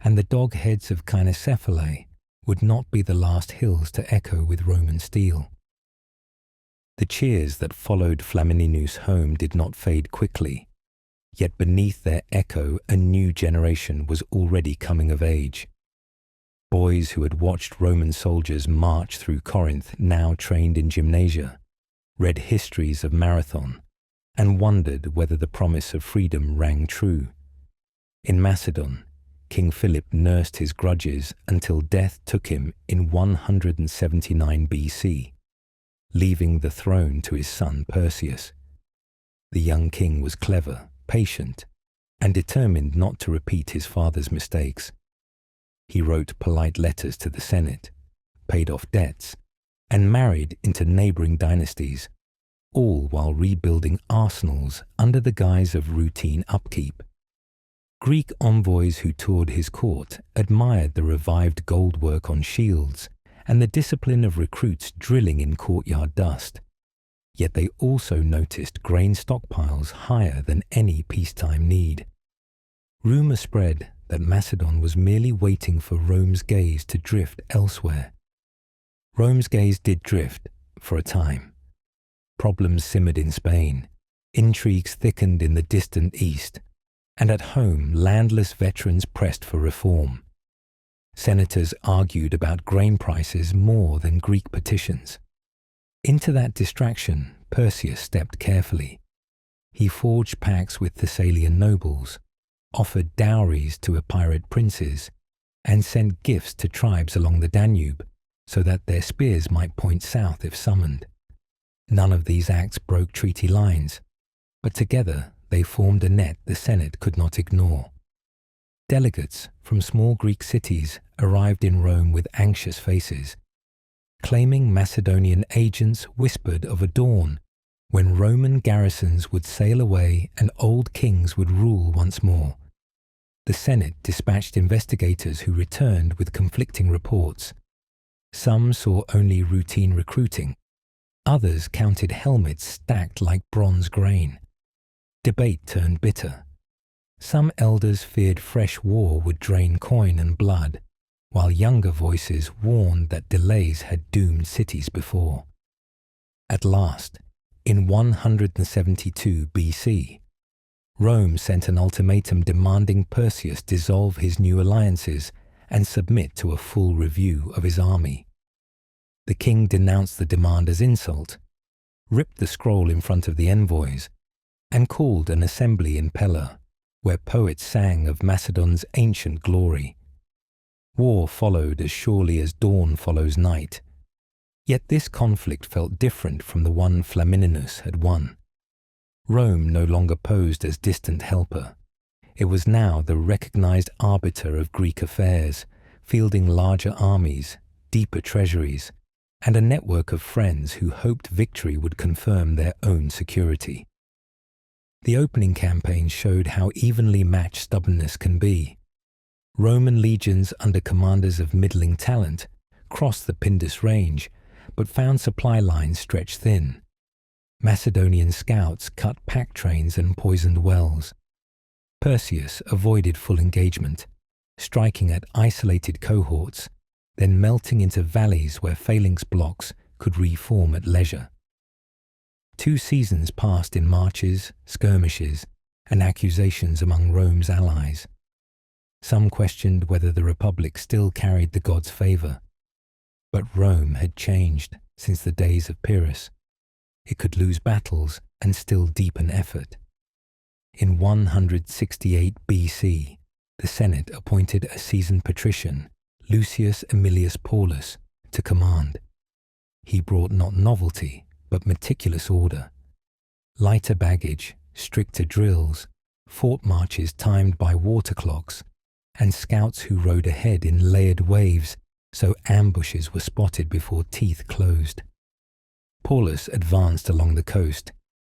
and the dog-heads of Cynocephalae would not be the last hills to echo with Roman steel. The cheers that followed Flamininus home did not fade quickly, yet beneath their echo a new generation was already coming of age. Boys who had watched Roman soldiers march through Corinth now trained in gymnasia, read histories of Marathon, and wondered whether the promise of freedom rang true. In Macedon, King Philip nursed his grudges until death took him in 179 BC, leaving the throne to his son Pyrrhus. The young king was clever, patient, and determined not to repeat his father's mistakes. He wrote polite letters to the Senate, paid off debts, and married into neighbouring dynasties, all while rebuilding arsenals under the guise of routine upkeep. Greek envoys who toured his court admired the revived gold work on shields and the discipline of recruits drilling in courtyard dust. Yet they also noticed grain stockpiles higher than any peacetime need. Rumour spread that Macedon was merely waiting for Rome's gaze to drift elsewhere. Rome's gaze did drift, for a time. Problems simmered in Spain, intrigues thickened in the distant east, and at home landless veterans pressed for reform. Senators argued about grain prices more than Greek petitions. Into that distraction, Pyrrhus stepped carefully. He forged pacts with Thessalian nobles, offered dowries to Epirate princes, and sent gifts to tribes along the Danube so that their spears might point south if summoned. None of these acts broke treaty lines, but together they formed a net the Senate could not ignore. Delegates from small Greek cities arrived in Rome with anxious faces. Claiming Macedonian agents whispered of a dawn when Roman garrisons would sail away and old kings would rule once more. The Senate dispatched investigators who returned with conflicting reports. Some saw only routine recruiting. Others counted helmets stacked like bronze grain. Debate turned bitter. Some elders feared fresh war would drain coin and blood, while younger voices warned that delays had doomed cities before. At last, in 172 BC, Rome sent an ultimatum demanding Pyrrhus dissolve his new alliances and submit to a full review of his army. The king denounced the demand as insult, ripped the scroll in front of the envoys, and called an assembly in Pella, where poets sang of Macedon's ancient glory. War followed as surely as dawn follows night. Yet this conflict felt different from the one Flamininus had won. Rome no longer posed as distant helper. It was now the recognized arbiter of Greek affairs, fielding larger armies, deeper treasuries, and a network of friends who hoped victory would confirm their own security. The opening campaign showed how evenly matched stubbornness can be. Roman legions under commanders of middling talent crossed the Pindus range, but found supply lines stretched thin. Macedonian scouts cut pack trains and poisoned wells. Pyrrhus avoided full engagement, striking at isolated cohorts, then melting into valleys where phalanx blocks could reform at leisure. 2 seasons passed in marches, skirmishes, and accusations among Rome's allies. Some questioned whether the Republic still carried the gods' favour. But Rome had changed since the days of Pyrrhus. It could lose battles and still deepen effort. In 168 BC, the Senate appointed a seasoned patrician, Lucius Aemilius Paulus, to command. He brought not novelty, but meticulous order. Lighter baggage, stricter drills, fort marches timed by water clocks, and scouts who rode ahead in layered waves so ambushes were spotted before teeth closed. Paulus advanced along the coast,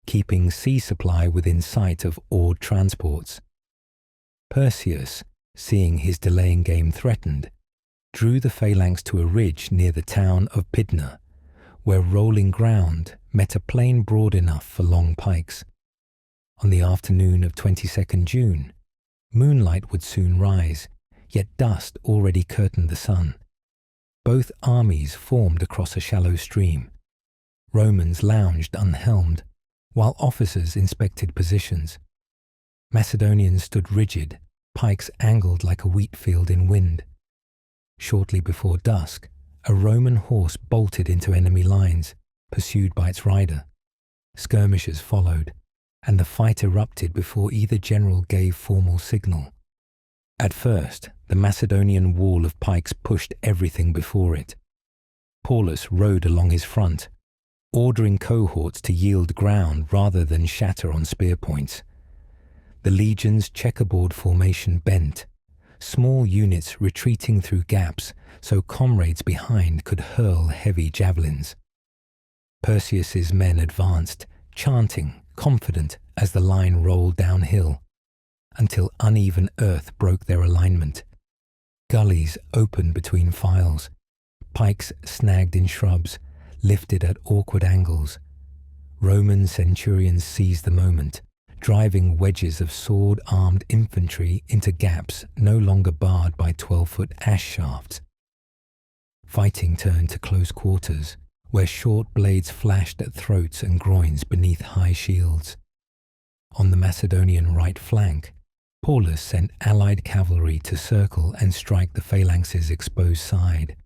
keeping sea supply within sight of oared transports. Pyrrhus, seeing his delaying game threatened, drew the phalanx to a ridge near the town of Pydna, where rolling ground met a plain broad enough for long pikes. On the afternoon of 22nd June, moonlight would soon rise, yet dust already curtained the sun. Both armies formed across a shallow stream. Romans lounged unhelmed, while officers inspected positions. Macedonians stood rigid, pikes angled like a wheat field in wind. Shortly before dusk, a Roman horse bolted into enemy lines, pursued by its rider. Skirmishers followed, and the fight erupted before either general gave formal signal. At first, the Macedonian wall of pikes pushed everything before it. Paulus rode along his front, ordering cohorts to yield ground rather than shatter on spear points. The legion's checkerboard formation bent, small units retreating through gaps so comrades behind could hurl heavy javelins. Pyrrhus's men advanced, chanting, confident as the line rolled downhill, until uneven earth broke their alignment. Gullies opened between files, pikes snagged in shrubs, lifted at awkward angles. Roman centurions seized the moment, driving wedges of sword-armed infantry into gaps no longer barred by 12-foot ash shafts. Fighting turned to close quarters, where short blades flashed at throats and groins beneath high shields. On the Macedonian right flank, Paulus sent allied cavalry to circle and strike the phalanx's exposed side.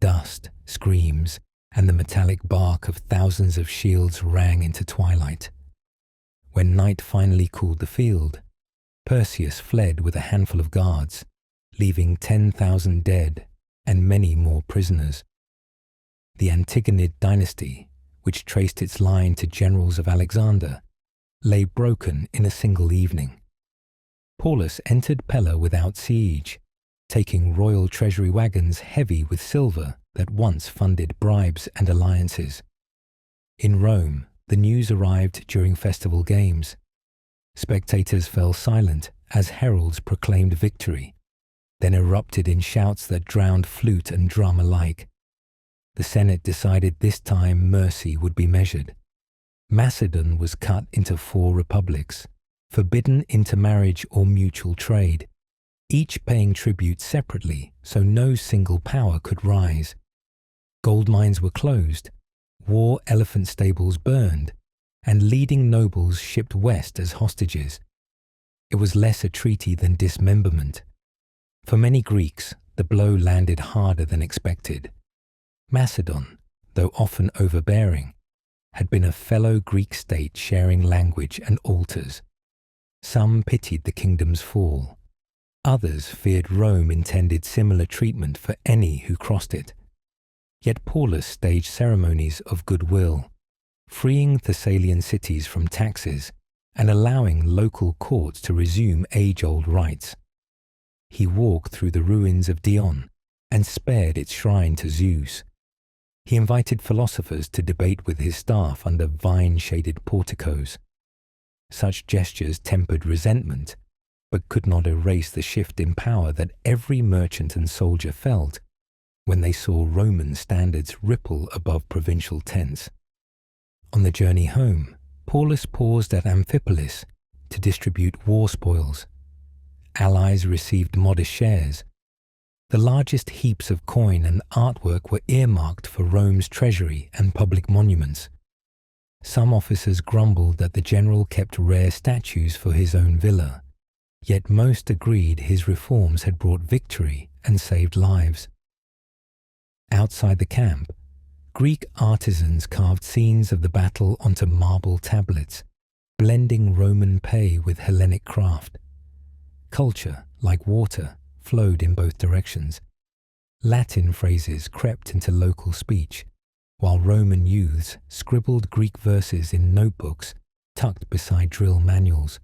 Dust, screams, and the metallic bark of thousands of shields rang into twilight. When night finally cooled the field, Pyrrhus fled with a handful of guards, leaving 10,000 dead and many more prisoners. The Antigonid dynasty, which traced its line to generals of Alexander, lay broken in a single evening. Paulus entered Pella without siege, taking royal treasury wagons heavy with silver that once funded bribes and alliances. In Rome, the news arrived during festival games. Spectators fell silent as heralds proclaimed victory, then erupted in shouts that drowned flute and drum alike. The Senate decided this time mercy would be measured. Macedon was cut into 4 republics, forbidden intermarriage or mutual trade, each paying tribute separately so no single power could rise. Gold mines were closed, war elephant stables burned, and leading nobles shipped west as hostages. It was less a treaty than dismemberment. For many Greeks, the blow landed harder than expected. Macedon, though often overbearing, had been a fellow Greek state sharing language and altars. Some pitied the kingdom's fall. Others feared Rome intended similar treatment for any who crossed it. Yet Pyrrhus staged ceremonies of goodwill, freeing Thessalian cities from taxes and allowing local courts to resume age-old rights. He walked through the ruins of Dion and spared its shrine to Zeus. He invited philosophers to debate with his staff under vine-shaded porticos. Such gestures tempered resentment, but could not erase the shift in power that every merchant and soldier felt when they saw Roman standards ripple above provincial tents. On the journey home, Pyrrhus paused at Amphipolis to distribute war spoils. Allies received modest shares. The largest heaps of coin and artwork were earmarked for Rome's treasury and public monuments. Some officers grumbled that the general kept rare statues for his own villa, yet most agreed his reforms had brought victory and saved lives. Outside the camp, Greek artisans carved scenes of the battle onto marble tablets, blending Roman pay with Hellenic craft. Culture, like water, flowed in both directions. Latin phrases crept into local speech, while Roman youths scribbled Greek verses in notebooks tucked beside drill manuals.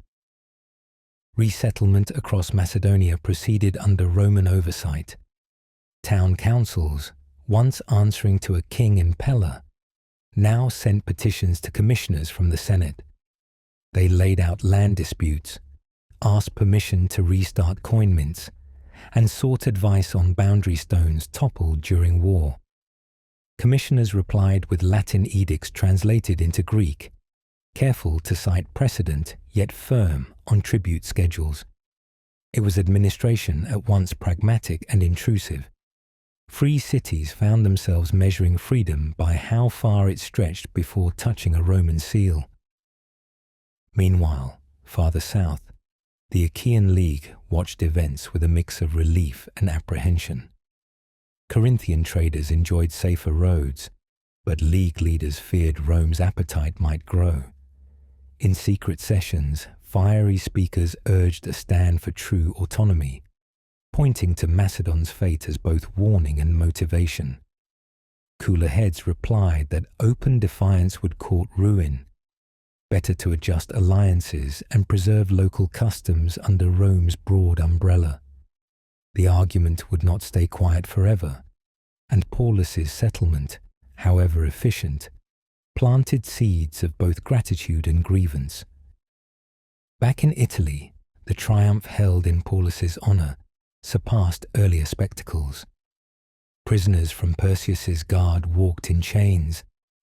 Resettlement across Macedonia proceeded under Roman oversight. Town councils, once answering to a king in Pella, now sent petitions to commissioners from the Senate. They laid out land disputes, asked permission to restart coin mints, and sought advice on boundary stones toppled during war. Commissioners replied with Latin edicts translated into Greek, careful to cite precedent yet firm on tribute schedules. It was administration at once pragmatic and intrusive. Free cities found themselves measuring freedom by how far it stretched before touching a Roman seal. Meanwhile, farther south, the Achaean League watched events with a mix of relief and apprehension. Corinthian traders enjoyed safer roads, but League leaders feared Rome's appetite might grow. In secret sessions, fiery speakers urged a stand for true autonomy, pointing to Macedon's fate as both warning and motivation. Cooler heads replied that open defiance would court ruin. Better to adjust alliances and preserve local customs under Rome's broad umbrella. The argument would not stay quiet forever, and Pyrrhus's settlement, however efficient, planted seeds of both gratitude and grievance. Back in Italy, the triumph held in Pyrrhus's honour surpassed earlier spectacles. Prisoners from Perseus's guard walked in chains,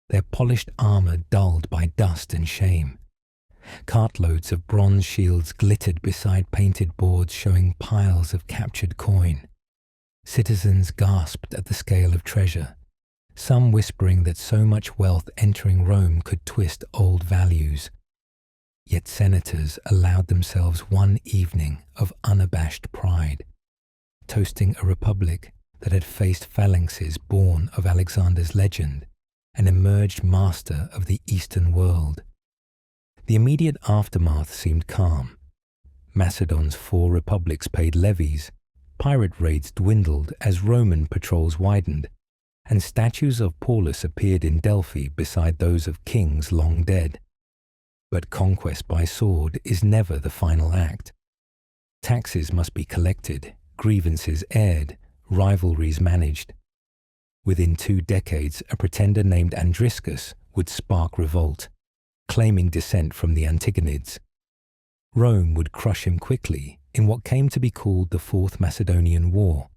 their polished armour dulled by dust and shame. Cartloads of bronze shields glittered beside painted boards showing piles of captured coin. Citizens gasped at the scale of treasure, some whispering that so much wealth entering Rome could twist old values. Yet senators allowed themselves one evening of unabashed pride, toasting a republic that had faced phalanxes born of Alexander's legend and emerged master of the Eastern world. The immediate aftermath seemed calm. Macedon's 4 republics paid levies, pirate raids dwindled as Roman patrols widened, and statues of Pyrrhus appeared in Delphi beside those of kings long dead. But conquest by sword is never the final act. Taxes must be collected, grievances aired, rivalries managed. Within 2 decades, a pretender named Andriscus would spark revolt, claiming descent from the Antigonids. Rome would crush him quickly in what came to be called the Fourth Macedonian War,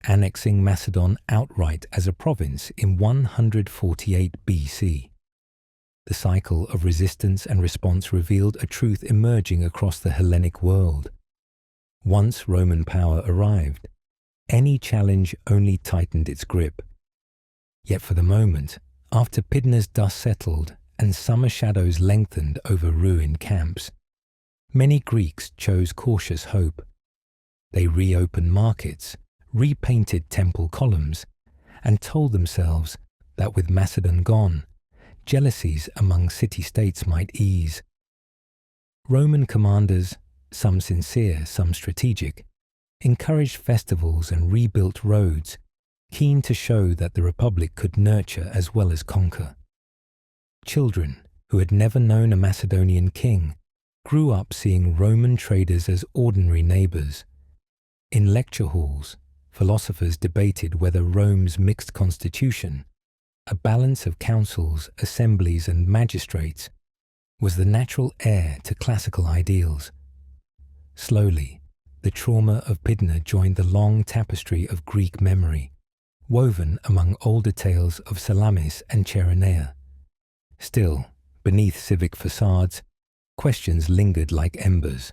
annexing Macedon outright as a province in 148 BC. The cycle of resistance and response revealed a truth emerging across the Hellenic world. Once Roman power arrived, any challenge only tightened its grip. Yet for the moment, after Pydna's dust settled and summer shadows lengthened over ruined camps, many Greeks chose cautious hope. They reopened markets, repainted temple columns, and told themselves that with Macedon gone, jealousies among city-states might ease. Roman commanders, some sincere, some strategic, encouraged festivals and rebuilt roads, keen to show that the Republic could nurture as well as conquer. Children, who had never known a Macedonian king, grew up seeing Roman traders as ordinary neighbours. In lecture halls, philosophers debated whether Rome's mixed constitution, a balance of councils, assemblies and magistrates, was the natural heir to classical ideals. Slowly, the trauma of Pydna joined the long tapestry of Greek memory, woven among older tales of Salamis and Cheronea. Still, beneath civic facades, questions lingered like embers.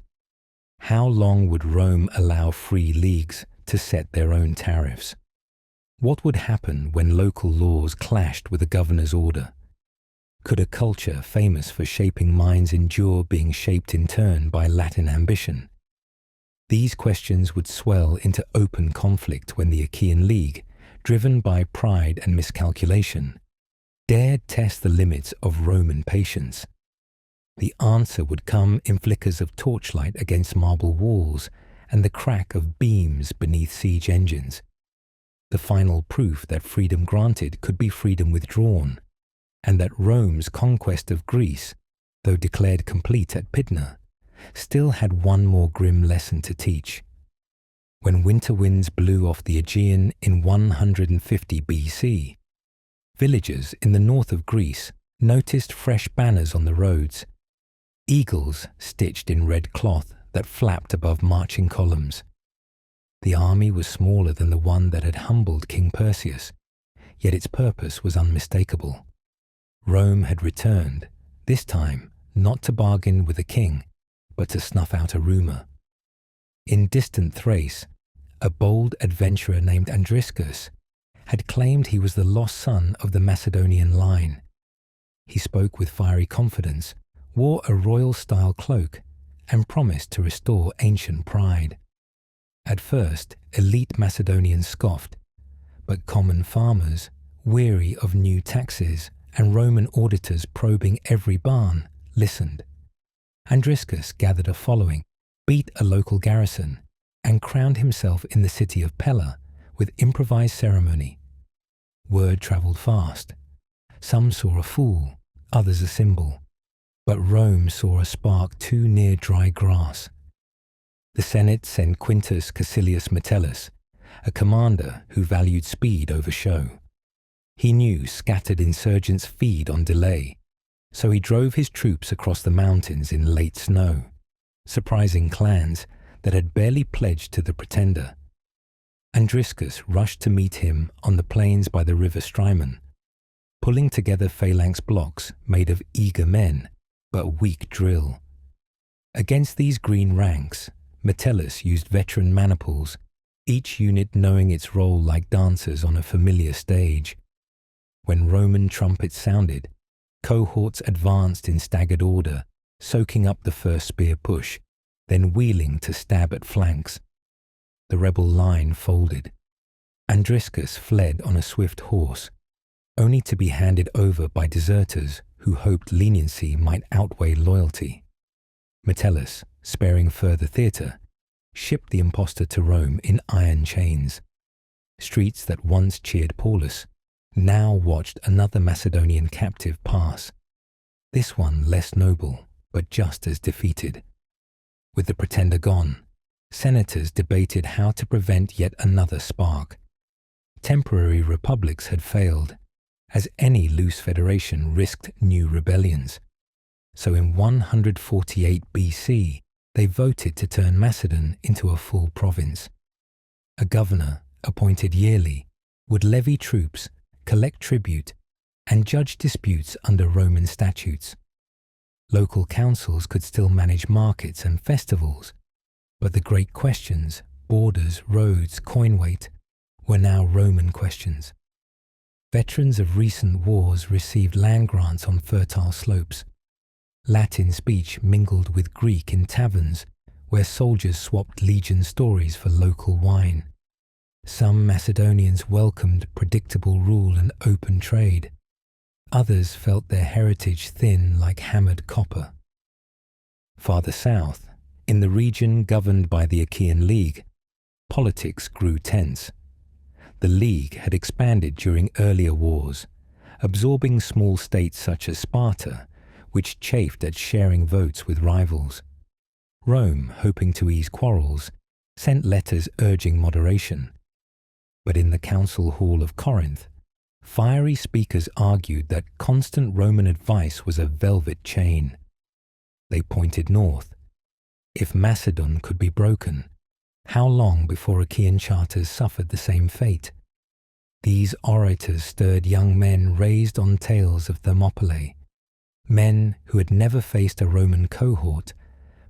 How long would Rome allow free leagues to set their own tariffs? What would happen when local laws clashed with a governor's order? Could a culture famous for shaping minds endure being shaped in turn by Latin ambition? These questions would swell into open conflict when the Achaean League, driven by pride and miscalculation, dared test the limits of Roman patience. The answer would come in flickers of torchlight against marble walls and the crack of beams beneath siege engines. The final proof that freedom granted could be freedom withdrawn, and that Rome's conquest of Greece, though declared complete at Pydna, still had one more grim lesson to teach. When winter winds blew off the Aegean in 150 BC, villagers in the north of Greece noticed fresh banners on the roads, eagles stitched in red cloth that flapped above marching columns. The army was smaller than the one that had humbled King Pyrrhus, yet its purpose was unmistakable. Rome had returned, this time not to bargain with a king, but to snuff out a rumour. In distant Thrace, a bold adventurer named Andriscus had claimed he was the lost son of the Macedonian line. He spoke with fiery confidence, wore a royal-style cloak, and promised to restore ancient pride. At first, elite Macedonians scoffed, but common farmers, weary of new taxes and Roman auditors probing every barn, listened. Andriscus gathered a following, beat a local garrison, and crowned himself in the city of Pella with improvised ceremony. Word travelled fast. Some saw a fool, others a symbol, but Rome saw a spark too near dry grass. The Senate sent Quintus Caecilius Metellus, a commander who valued speed over show. He knew scattered insurgents feed on delay, so he drove his troops across the mountains in late snow, surprising clans that had barely pledged to the pretender. Andriscus rushed to meet him on the plains by the river Strymon, pulling together phalanx blocks made of eager men, but weak drill. Against these green ranks, Metellus used veteran maniples, each unit knowing its role like dancers on a familiar stage. When Roman trumpets sounded, cohorts advanced in staggered order, soaking up the first spear push, then wheeling to stab at flanks. The rebel line folded. Andriscus fled on a swift horse, only to be handed over by deserters who hoped leniency might outweigh loyalty. Metellus, sparing further theatre, shipped the impostor to Rome in iron chains. Streets that once cheered Paulus now watched another Macedonian captive pass, this one less noble, but just as defeated. With the pretender gone, senators debated how to prevent yet another spark. Temporary republics had failed, as any loose federation risked new rebellions. So in 148 BC, they voted to turn Macedon into a full province. A governor, appointed yearly, would levy troops, collect tribute, and judge disputes under Roman statutes. Local councils could still manage markets and festivals, but the great questions, borders, roads, coin weight, were now Roman questions. Veterans of recent wars received land grants on fertile slopes. Latin speech mingled with Greek in taverns, where soldiers swapped legion stories for local wine. Some Macedonians welcomed predictable rule and open trade. Others felt their heritage thin like hammered copper. Farther south, in the region governed by the Achaean League, politics grew tense. The League had expanded during earlier wars, absorbing small states such as Sparta, which chafed at sharing votes with rivals. Rome, hoping to ease quarrels, sent letters urging moderation. But in the council hall of Corinth, fiery speakers argued that constant Roman advice was a velvet chain. They pointed north. If Macedon could be broken, how long before Achaean charters suffered the same fate? These orators stirred young men raised on tales of Thermopylae, men who had never faced a Roman cohort,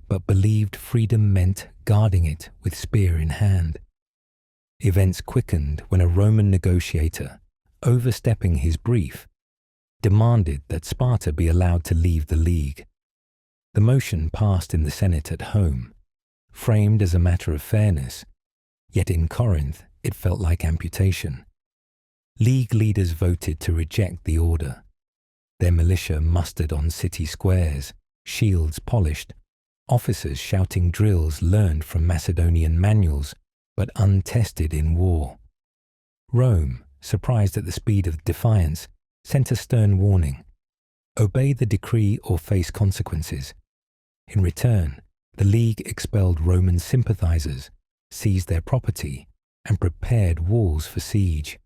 but believed freedom meant guarding it with spear in hand. Events quickened when a Roman negotiator, overstepping his brief, demanded that Sparta be allowed to leave the League. The motion passed in the Senate at home, framed as a matter of fairness, yet in Corinth it felt like amputation. League leaders voted to reject the order. Their militia mustered on city squares, shields polished, officers shouting drills learned from Macedonian manuals but untested in war. Rome, surprised at the speed of defiance, sent a stern warning: obey the decree or face consequences. In return, the League expelled Roman sympathizers, seized their property, and prepared walls for siege.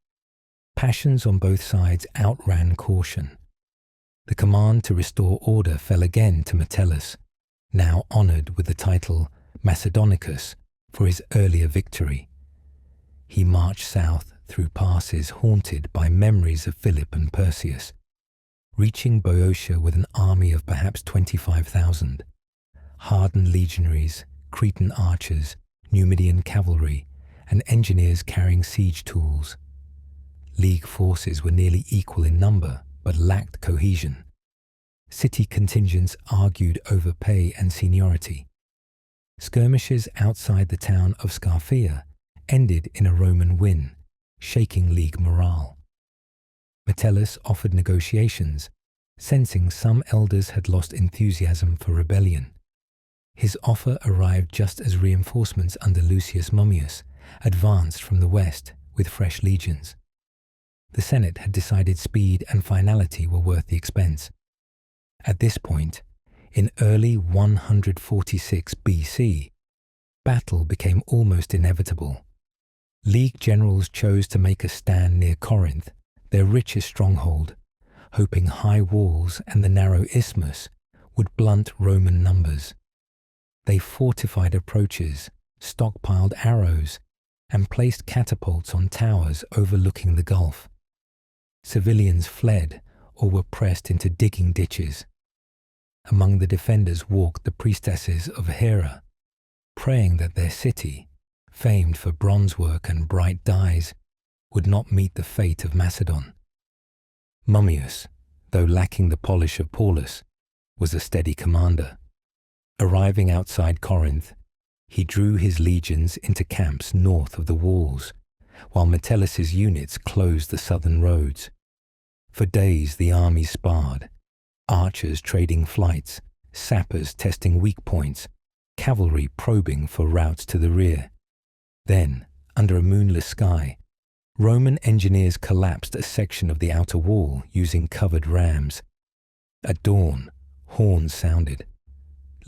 Passions on both sides outran caution. The command to restore order fell again to Metellus, now honoured with the title Macedonicus for his earlier victory. He marched south through passes haunted by memories of Philip and Perseus, reaching Boeotia with an army of perhaps 25,000. Hardened legionaries, Cretan archers, Numidian cavalry, and engineers carrying siege tools. League forces were nearly equal in number, but lacked cohesion. City contingents argued over pay and seniority. Skirmishes outside the town of Scarpheia ended in a Roman win, shaking League morale. Metellus offered negotiations, sensing some elders had lost enthusiasm for rebellion. His offer arrived just as reinforcements under Lucius Mummius advanced from the west with fresh legions. The Senate had decided speed and finality were worth the expense. At this point, in early 146 BC, battle became almost inevitable. League generals chose to make a stand near Corinth, their richest stronghold, hoping high walls and the narrow isthmus would blunt Roman numbers. They fortified approaches, stockpiled arrows, and placed catapults on towers overlooking the gulf. Civilians fled or were pressed into digging ditches. Among the defenders walked the priestesses of Hera, praying that their city, famed for bronze work and bright dyes, would not meet the fate of Macedon. Mummius, though lacking the polish of Paulus, was a steady commander. Arriving outside Corinth, he drew his legions into camps north of the walls, while Metellus' units closed the southern roads. For days the army sparred, archers trading flights, sappers testing weak points, cavalry probing for routes to the rear. Then, under a moonless sky, Roman engineers collapsed a section of the outer wall using covered rams. At dawn, horns sounded.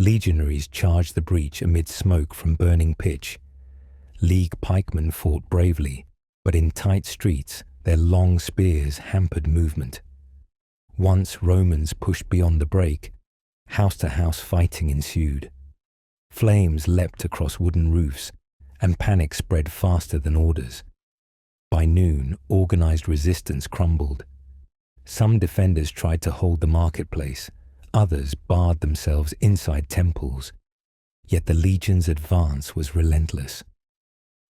Legionaries charged the breach amid smoke from burning pitch. League pikemen fought bravely, but in tight streets, their long spears hampered movement. Once Romans pushed beyond the break, house-to-house fighting ensued. Flames leapt across wooden roofs, and panic spread faster than orders. By noon, organized resistance crumbled. Some defenders tried to hold the marketplace, others barred themselves inside temples, yet the legion's advance was relentless.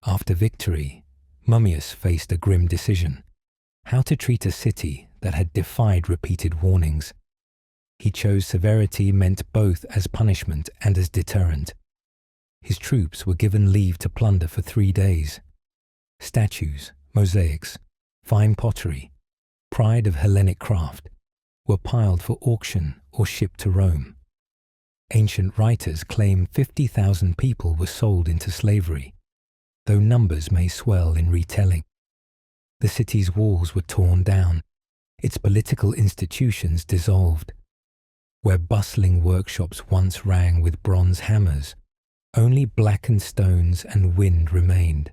After victory, Mummius faced a grim decision: how to treat a city that had defied repeated warnings. He chose severity meant both as punishment and as deterrent. His troops were given leave to plunder for 3 days. Statues, mosaics, fine pottery, pride of Hellenic craft, were piled for auction or shipped to Rome. Ancient writers claim 50,000 people were sold into slavery, though numbers may swell in retelling. The city's walls were torn down, its political institutions dissolved. Where bustling workshops once rang with bronze hammers, only blackened stones and wind remained.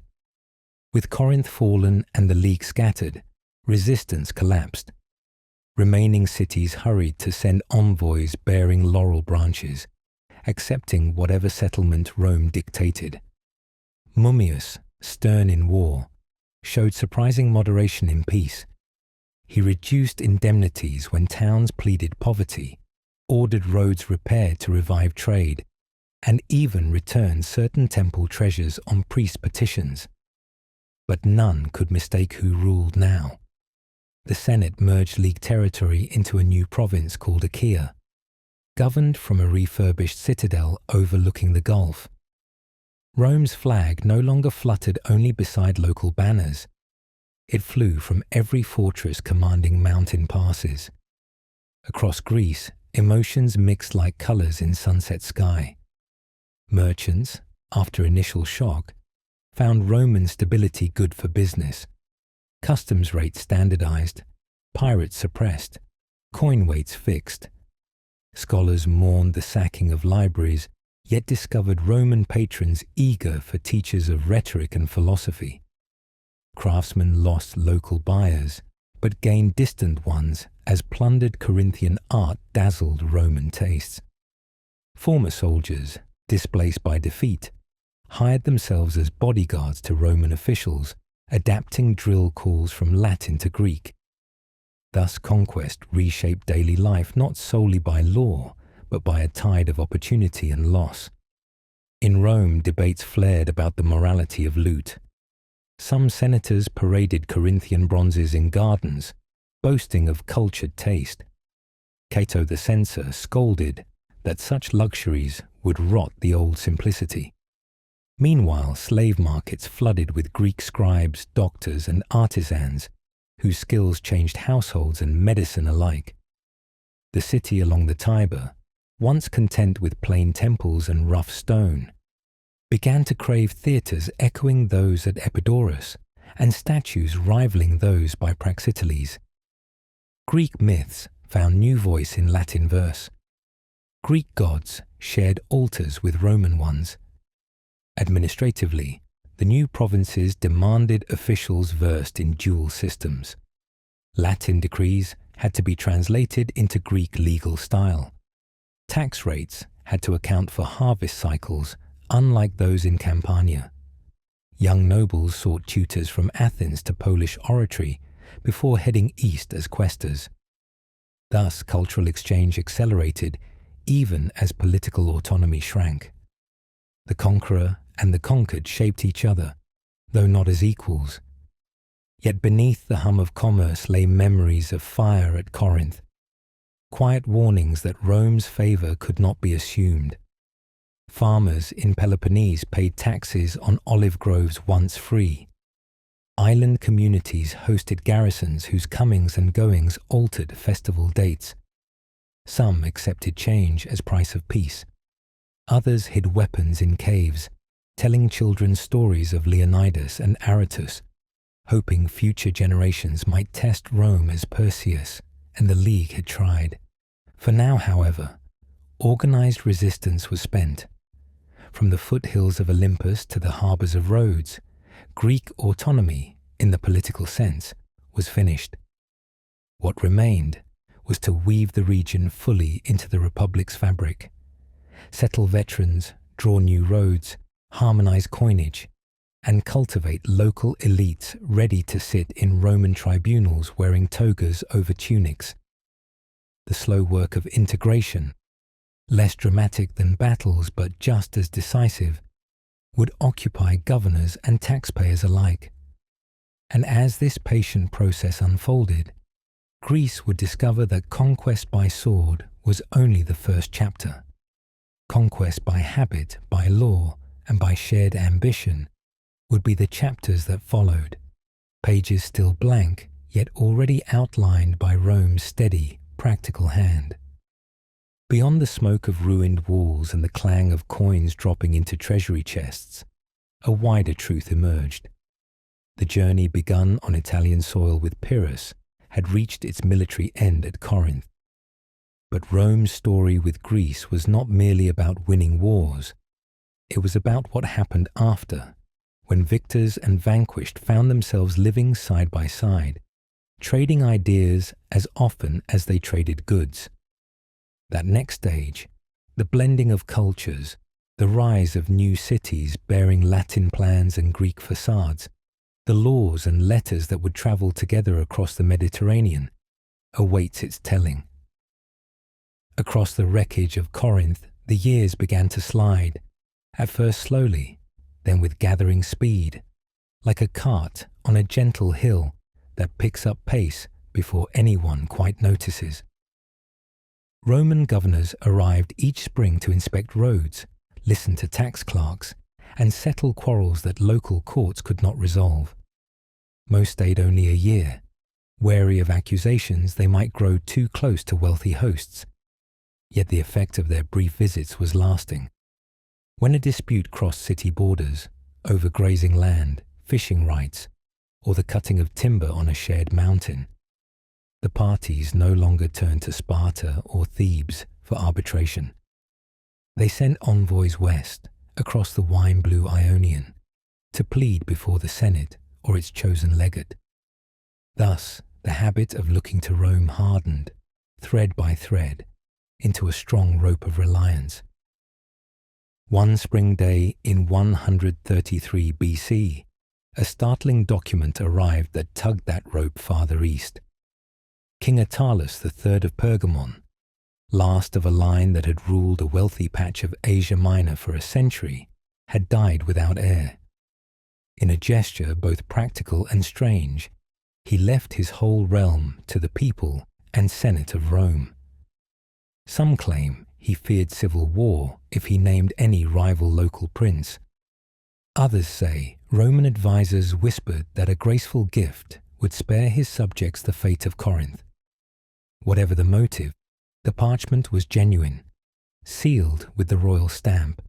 With Corinth fallen and the League scattered, resistance collapsed. Remaining cities hurried to send envoys bearing laurel branches, accepting whatever settlement Rome dictated. Mummius, stern in war, showed surprising moderation in peace. He reduced indemnities when towns pleaded poverty, ordered roads repaired to revive trade, and even returned certain temple treasures on priest petitions. But none could mistake who ruled now. The Senate merged League territory into a new province called Achaea, governed from a refurbished citadel overlooking the Gulf. Rome's flag no longer fluttered only beside local banners. It flew from every fortress commanding mountain passes. Across Greece, emotions mixed like colours in sunset sky. Merchants, after initial shock, found Roman stability good for business. Customs rates standardized, pirates suppressed, coin weights fixed. Scholars mourned the sacking of libraries, yet discovered Roman patrons eager for teachers of rhetoric and philosophy. Craftsmen lost local buyers, but gained distant ones as plundered Corinthian art dazzled Roman tastes. Former soldiers, displaced by defeat, hired themselves as bodyguards to Roman officials, adapting drill calls from Latin to Greek. Thus conquest reshaped daily life not solely by law, but by a tide of opportunity and loss. In Rome, debates flared about the morality of loot. Some senators paraded Corinthian bronzes in gardens, boasting of cultured taste. Cato the censor scolded that such luxuries would rot the old simplicity. Meanwhile, slave markets flooded with Greek scribes, doctors, and artisans, whose skills changed households and medicine alike. The city along the Tiber, once content with plain temples and rough stone, began to crave theatres echoing those at Epidaurus and statues rivaling those by Praxiteles. Greek myths found new voice in Latin verse. Greek gods shared altars with Roman ones. Administratively, the new provinces demanded officials versed in dual systems. Latin decrees had to be translated into Greek legal style. Tax rates had to account for harvest cycles, unlike those in Campania. Young nobles sought tutors from Athens to polish oratory before heading east as quaestors. Thus, cultural exchange accelerated even as political autonomy shrank. The conqueror and the conquered shaped each other, though not as equals. Yet beneath the hum of commerce lay memories of fire at Corinth, quiet warnings that Rome's favour could not be assumed. Farmers in Peloponnese paid taxes on olive groves once free. Island communities hosted garrisons whose comings and goings altered festival dates. Some accepted change as price of peace. Others hid weapons in caves, telling children stories of Leonidas and Aratus, hoping future generations might test Rome as Perseus and the League had tried. For now, however, organized resistance was spent. From the foothills of Olympus to the harbours of Rhodes, Greek autonomy, in the political sense, was finished. What remained was to weave the region fully into the Republic's fabric, settle veterans, draw new roads, harmonize coinage, and cultivate local elites ready to sit in Roman tribunals wearing togas over tunics. The slow work of integration, less dramatic than battles but just as decisive, would occupy governors and taxpayers alike. And as this patient process unfolded, Greece would discover that conquest by sword was only the first chapter. Conquest by habit, by law, and by shared ambition would be the chapters that followed, pages still blank, yet already outlined by Rome's steady, practical hand. Beyond the smoke of ruined walls and the clang of coins dropping into treasury chests, a wider truth emerged. The journey begun on Italian soil with Pyrrhus had reached its military end at Corinth. But Rome's story with Greece was not merely about winning wars. It was about what happened after, when victors and vanquished found themselves living side by side, trading ideas as often as they traded goods. That next stage, the blending of cultures, the rise of new cities bearing Latin plans and Greek facades, the laws and letters that would travel together across the Mediterranean, awaits its telling. Across the wreckage of Corinth, the years began to slide, at first slowly, then with gathering speed, like a cart on a gentle hill that picks up pace before anyone quite notices. Roman governors arrived each spring to inspect roads, listen to tax clerks, and settle quarrels that local courts could not resolve. Most stayed only a year, wary of accusations they might grow too close to wealthy hosts. Yet the effect of their brief visits was lasting. When a dispute crossed city borders, over grazing land, fishing rights, or the cutting of timber on a shared mountain, the parties no longer turned to Sparta or Thebes for arbitration. They sent envoys west, across the wine-blue Ionian, to plead before the Senate or its chosen legate. Thus, the habit of looking to Rome hardened, thread by thread, into a strong rope of reliance. One spring day in 133 BC, a startling document arrived that tugged that rope farther east. King Attalus III of Pergamon, last of a line that had ruled a wealthy patch of Asia Minor for a century, had died without heir. In a gesture both practical and strange, he left his whole realm to the people and Senate of Rome. Some claim he feared civil war if he named any rival local prince. Others say Roman advisors whispered that a graceful gift would spare his subjects the fate of Corinth. Whatever the motive, the parchment was genuine, sealed with the royal stamp,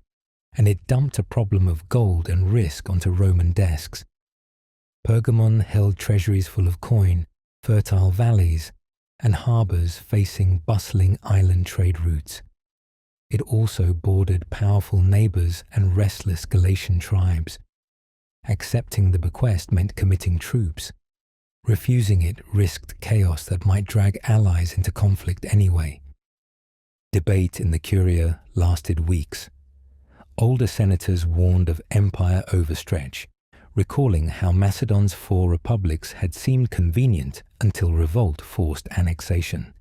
and it dumped a problem of gold and risk onto Roman desks. Pergamon held treasuries full of coin, fertile valleys, and harbours facing bustling island trade routes. It also bordered powerful neighbours and restless Galatian tribes. Accepting the bequest meant committing troops. Refusing it risked chaos that might drag allies into conflict anyway. Debate in the Curia lasted weeks. Older senators warned of empire overstretch, recalling how Macedon's 4 republics had seemed convenient until revolt forced annexation.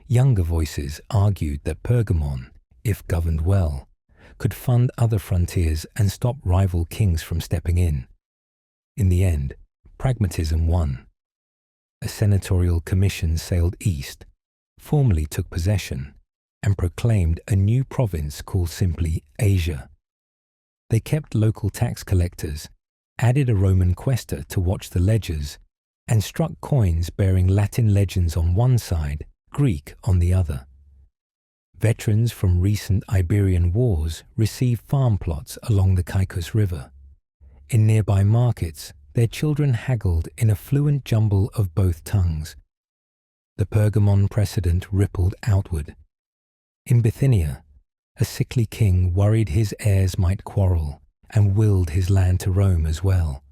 Younger voices argued that Pergamon, if governed well, could fund other frontiers and stop rival kings from stepping in. In the end, pragmatism won. A senatorial commission sailed east, formally took possession, and proclaimed a new province called simply Asia. They kept local tax collectors, added a Roman quaestor to watch the ledgers, and struck coins bearing Latin legends on one side, Greek on the other. Veterans from recent Iberian wars received farm plots along the Caicus River. In nearby markets, their children haggled in a fluent jumble of both tongues. The Pergamon precedent rippled outward. In Bithynia, a sickly king worried his heirs might quarrel and willed his land to Rome as well.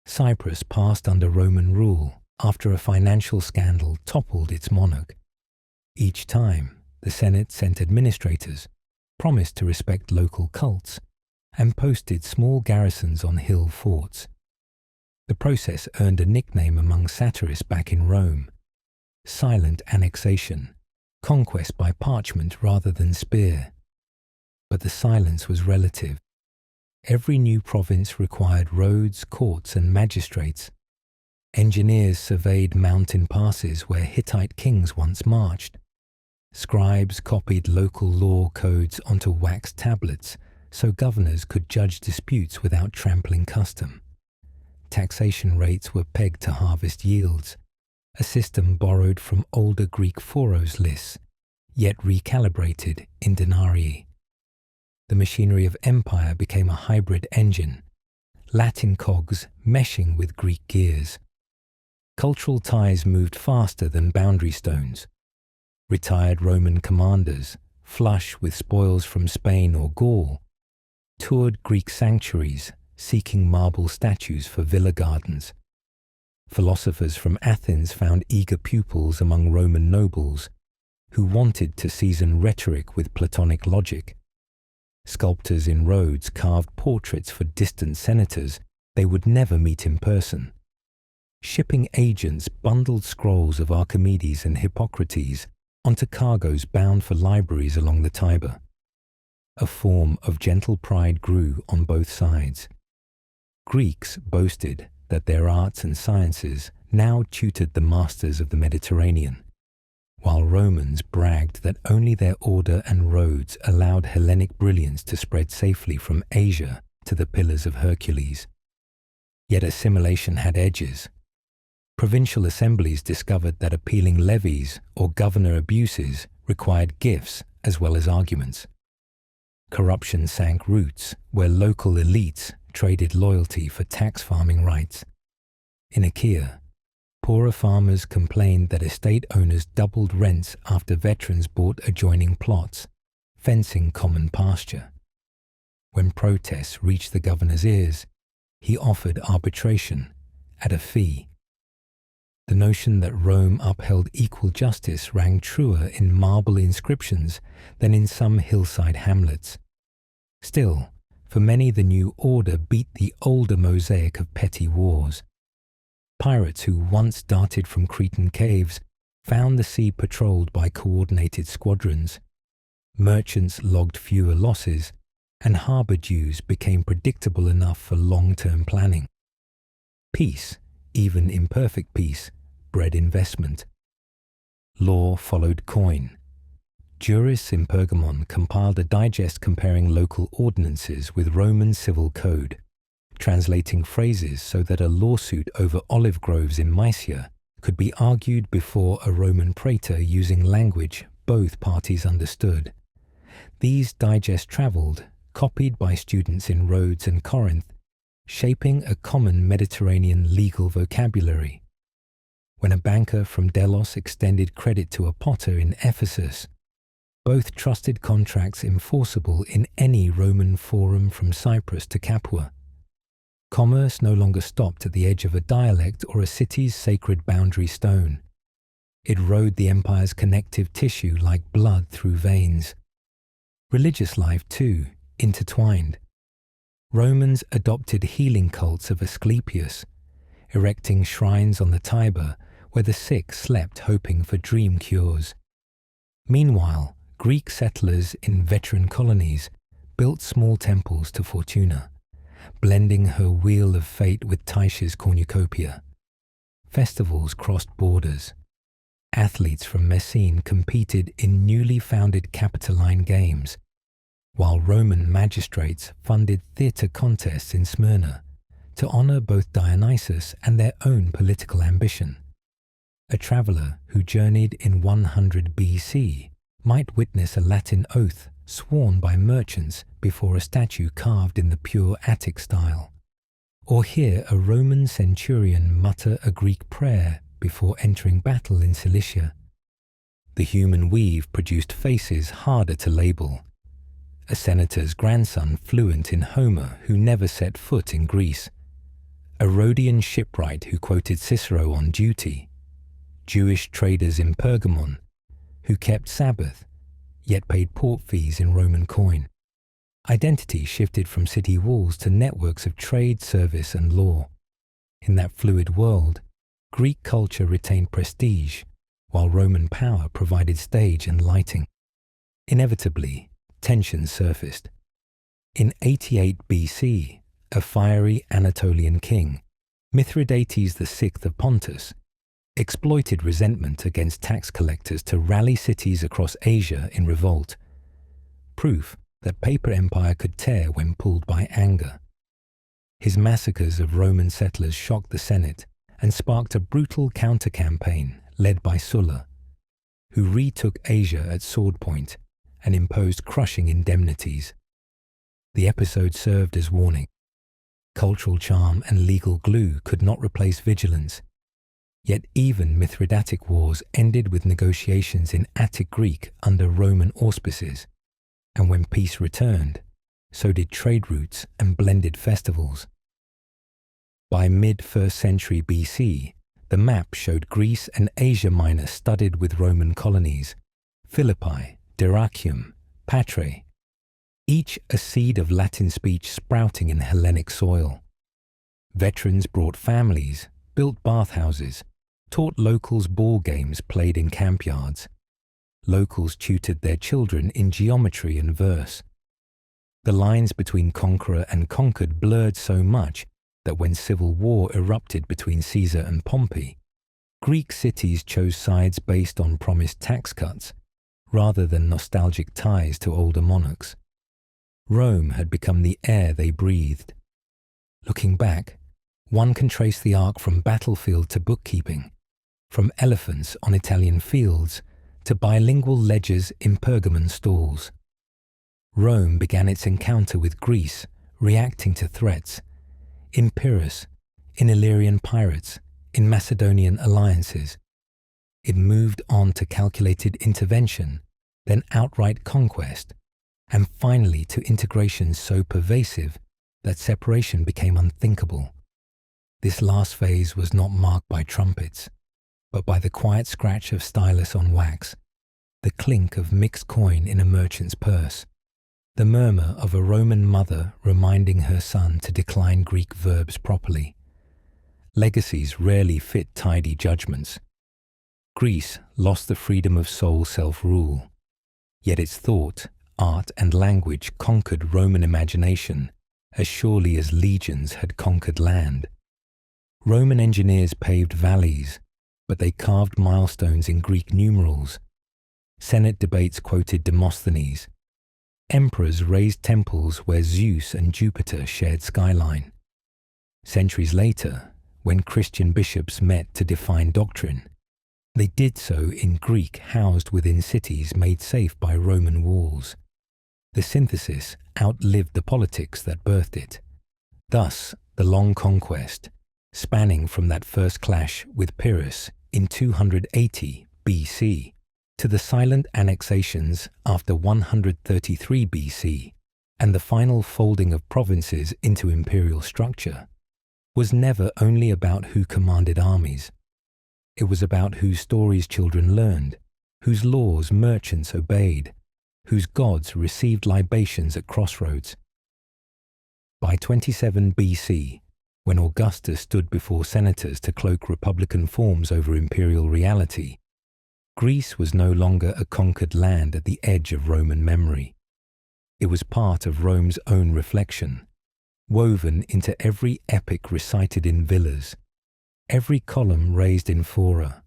Cyprus passed under Roman rule after a financial scandal toppled its monarch. Each time, the Senate sent administrators, promised to respect local cults, and posted small garrisons on hill forts. The process earned a nickname among satirists back in Rome: silent annexation, conquest by parchment rather than spear. But the silence was relative. Every new province required roads, courts, and magistrates. Engineers surveyed mountain passes where Hittite kings once marched. Scribes copied local law codes onto wax tablets so governors could judge disputes without trampling custom. Taxation rates were pegged to harvest yields, a system borrowed from older Greek phoros lists, yet recalibrated in denarii. The machinery of empire became a hybrid engine, Latin cogs meshing with Greek gears. Cultural ties moved faster than boundary stones. Retired Roman commanders, flush with spoils from Spain or Gaul, toured Greek sanctuaries seeking marble statues for villa gardens. Philosophers from Athens found eager pupils among Roman nobles who wanted to season rhetoric with Platonic logic. Sculptors in Rhodes carved portraits for distant senators they would never meet in person. Shipping agents bundled scrolls of Archimedes and Hippocrates onto cargoes bound for libraries along the Tiber. A form of gentle pride grew on both sides. Greeks boasted that their arts and sciences now tutored the masters of the Mediterranean, while Romans bragged that only their order and roads allowed Hellenic brilliance to spread safely from Asia to the Pillars of Hercules. Yet assimilation had edges. Provincial assemblies discovered that appealing levies or governor abuses required gifts as well as arguments. Corruption sank roots where local elites traded loyalty for tax farming rights. In Achaea, poorer farmers complained that estate owners doubled rents after veterans bought adjoining plots, fencing common pasture. When protests reached the governor's ears, he offered arbitration at a fee. The notion that Rome upheld equal justice rang truer in marble inscriptions than in some hillside hamlets. Still, for many the new order beat the older mosaic of petty wars. Pirates who once darted from Cretan caves found the sea patrolled by coordinated squadrons. Merchants logged fewer losses, and harbour dues became predictable enough for long-term planning. Peace, even imperfect peace, bred investment. Law followed coin. Juris in Pergamon compiled a digest comparing local ordinances with Roman civil code, translating phrases so that a lawsuit over olive groves in Mysia could be argued before a Roman praetor using language both parties understood. These digests travelled, copied by students in Rhodes and Corinth, shaping a common Mediterranean legal vocabulary. When a banker from Delos extended credit to a potter in Ephesus, both trusted contracts enforceable in any Roman forum from Cyprus to Capua. Commerce no longer stopped at the edge of a dialect or a city's sacred boundary stone. It rode the empire's connective tissue like blood through veins. Religious life, too, intertwined. Romans adopted healing cults of Asclepius, erecting shrines on the Tiber where the sick slept hoping for dream cures. Meanwhile, Greek settlers in veteran colonies built small temples to Fortuna, blending her wheel of fate with Tyche's cornucopia. Festivals crossed borders. Athletes from Messene competed in newly founded Capitoline Games, while Roman magistrates funded theatre contests in Smyrna to honour both Dionysus and their own political ambition. A traveller who journeyed in 100 BC might witness a Latin oath sworn by merchants before a statue carved in the pure Attic style, or hear a Roman centurion mutter a Greek prayer before entering battle in Cilicia. The human weave produced faces harder to label. A senator's grandson fluent in Homer who never set foot in Greece. A Rhodian shipwright who quoted Cicero on duty. Jewish traders in Pergamon who kept Sabbath, yet paid port fees in Roman coin. Identity shifted from city walls to networks of trade, service, and law. In that fluid world, Greek culture retained prestige, while Roman power provided stage and lighting. Inevitably, tensions surfaced. In 88 BC, a fiery Anatolian king, Mithridates VI of Pontus, exploited resentment against tax collectors to rally cities across Asia in revolt. Proof that paper empire could tear when pulled by anger. His massacres of Roman settlers shocked the Senate and sparked a brutal counter-campaign led by Sulla, who retook Asia at sword point and imposed crushing indemnities. The episode served as warning. Cultural charm and legal glue could not replace vigilance. Yet even Mithridatic wars ended with negotiations in Attic Greek under Roman auspices, and when peace returned, so did trade routes and blended festivals. By mid-1st century BC, the map showed Greece and Asia Minor studded with Roman colonies, Philippi, Dyrrhachium, Patrae, each a seed of Latin speech sprouting in Hellenic soil. Veterans brought families, built bathhouses, taught locals ball games played in campyards. Locals tutored their children in geometry and verse. The lines between conqueror and conquered blurred so much that when civil war erupted between Caesar and Pompey, Greek cities chose sides based on promised tax cuts rather than nostalgic ties to older monarchs. Rome had become the air they breathed. Looking back, one can trace the arc from battlefield to bookkeeping, from elephants on Italian fields to bilingual ledgers in Pergamon stalls. Rome began its encounter with Greece, reacting to threats, in Pyrrhus, in Illyrian pirates, in Macedonian alliances. It moved on to calculated intervention, then outright conquest, and finally to integration so pervasive that separation became unthinkable. This last phase was not marked by trumpets, but by the quiet scratch of stylus on wax, the clink of mixed coin in a merchant's purse, the murmur of a Roman mother reminding her son to decline Greek verbs properly. Legacies rarely fit tidy judgments. Greece lost the freedom of soul self-rule, yet its thought, art and language conquered Roman imagination as surely as legions had conquered land. Roman engineers paved valleys, but they carved milestones in Greek numerals. Senate debates quoted Demosthenes. Emperors raised temples where Zeus and Jupiter shared skyline. Centuries later, when Christian bishops met to define doctrine, they did so in Greek housed within cities made safe by Roman walls. The synthesis outlived the politics that birthed it. Thus, the long conquest, spanning from that first clash with Pyrrhus in 280 BC to the silent annexations after 133 BC and the final folding of provinces into imperial structure, was never only about who commanded armies. It was about whose stories children learned, whose laws merchants obeyed, whose gods received libations at crossroads. By 27 BC, when Augustus stood before senators to cloak republican forms over imperial reality, Greece was no longer a conquered land at the edge of Roman memory. It was part of Rome's own reflection, woven into every epic recited in villas, every column raised in fora,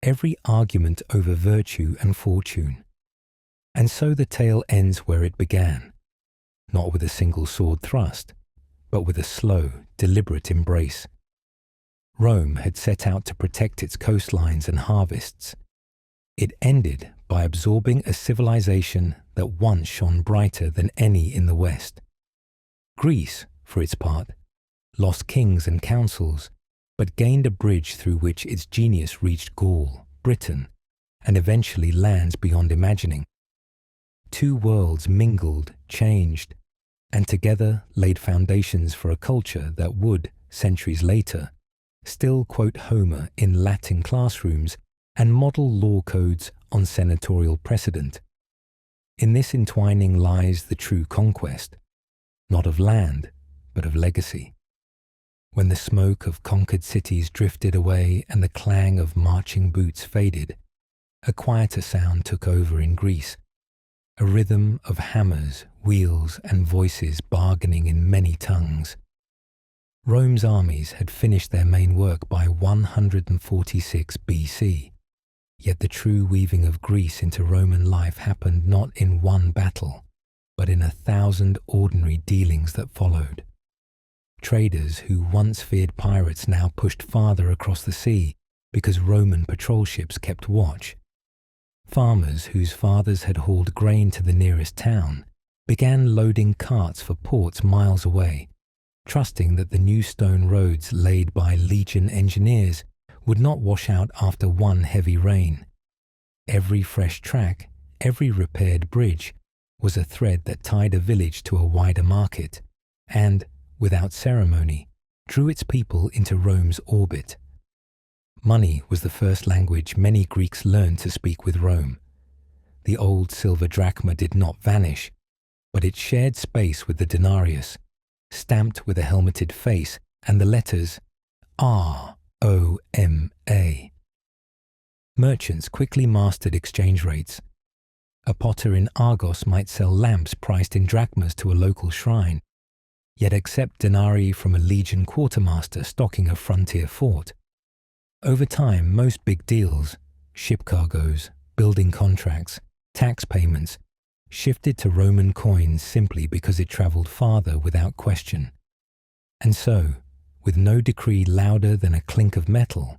every argument over virtue and fortune. And so the tale ends where it began, not with a single sword thrust, but with a slow, deliberate embrace. Rome had set out to protect its coastlines and harvests. It ended by absorbing a civilization that once shone brighter than any in the West. Greece, for its part, lost kings and councils, but gained a bridge through which its genius reached Gaul, Britain, and eventually lands beyond imagining. Two worlds mingled, changed, and together laid foundations for a culture that would, centuries later, still quote Homer in Latin classrooms and model law codes on senatorial precedent. In this entwining lies the true conquest, not of land, but of legacy. When the smoke of conquered cities drifted away and the clang of marching boots faded, a quieter sound took over in Greece, a rhythm of hammers, wheels, and voices bargaining in many tongues. Rome's armies had finished their main work by 146 BC, yet the true weaving of Greece into Roman life happened not in one battle, but in 1,000 ordinary dealings that followed. Traders who once feared pirates now pushed farther across the sea because Roman patrol ships kept watch. Farmers whose fathers had hauled grain to the nearest town began loading carts for ports miles away, trusting that the new stone roads laid by legion engineers would not wash out after one heavy rain. Every fresh track, every repaired bridge, was a thread that tied a village to a wider market, and, without ceremony, drew its people into Rome's orbit. Money was the first language many Greeks learned to speak with Rome. The old silver drachma did not vanish, but it shared space with the denarius, stamped with a helmeted face and the letters R-O-M-A. Merchants quickly mastered exchange rates. A potter in Argos might sell lamps priced in drachmas to a local shrine, yet accept denarii from a legion quartermaster stocking a frontier fort. Over time, most big deals, ship cargoes, building contracts, tax payments, shifted to Roman coins simply because it travelled farther without question. And so, with no decree louder than a clink of metal,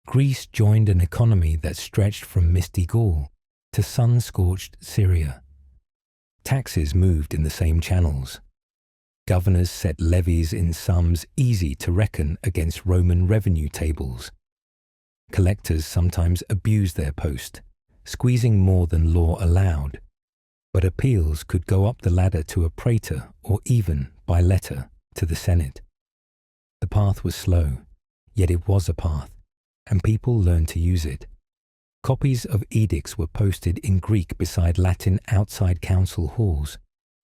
Greece joined an economy that stretched from misty Gaul to sun-scorched Syria. Taxes moved in the same channels. Governors set levies in sums easy to reckon against Roman revenue tables. Collectors sometimes abused their post, squeezing more than law allowed, but appeals could go up the ladder to a praetor or even, by letter, to the Senate. The path was slow, yet it was a path, and people learned to use it. Copies of edicts were posted in Greek beside Latin outside council halls,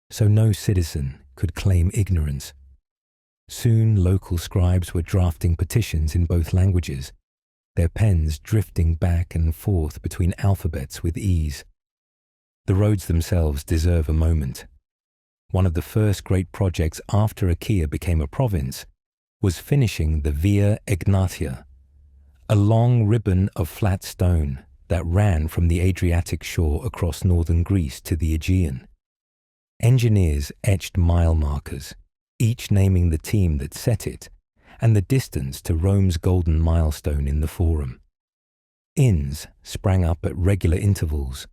so no citizen could claim ignorance. Soon local scribes were drafting petitions in both languages, their pens drifting back and forth between alphabets with ease. The roads themselves deserve a moment. One of the first great projects after Achaea became a province was finishing the Via Egnatia, a long ribbon of flat stone that ran from the Adriatic shore across northern Greece to the Aegean. Engineers etched mile markers, each naming the team that set it, and the distance to Rome's golden milestone in the Forum. Inns sprang up at regular intervals,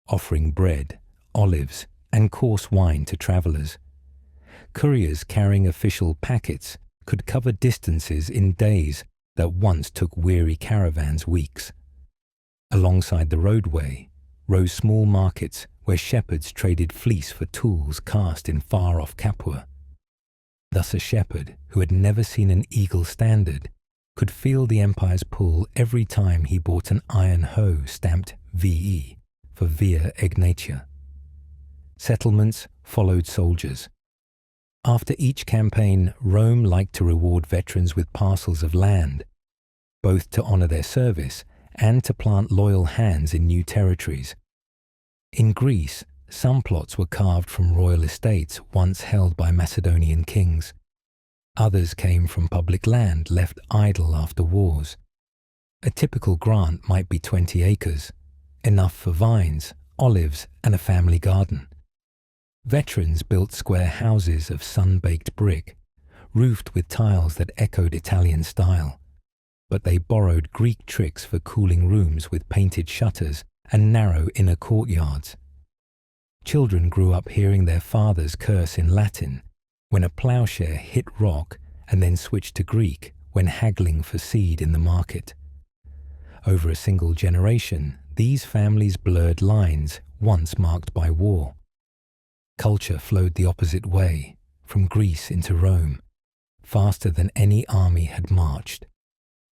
offering bread, olives, and coarse wine to travellers. Couriers carrying official packets could cover distances in days that once took weary caravans weeks. Alongside the roadway rose small markets where shepherds traded fleece for tools cast in far-off Capua. Thus a shepherd who had never seen an eagle standard could feel the empire's pull every time he bought an iron hoe stamped VE for Via Egnatia. Settlements followed soldiers. After each campaign, Rome liked to reward veterans with parcels of land, both to honour their service and to plant loyal hands in new territories. In Greece, some plots were carved from royal estates once held by Macedonian kings. Others came from public land left idle after wars. A typical grant might be 20 acres, enough for vines, olives, and a family garden. Veterans built square houses of sun-baked brick, roofed with tiles that echoed Italian style, but they borrowed Greek tricks for cooling rooms with painted shutters and narrow inner courtyards. Children grew up hearing their fathers curse in Latin when a ploughshare hit rock and then switched to Greek when haggling for seed in the market. Over a single generation, these families blurred lines once marked by war. Culture flowed the opposite way, from Greece into Rome, faster than any army had marched.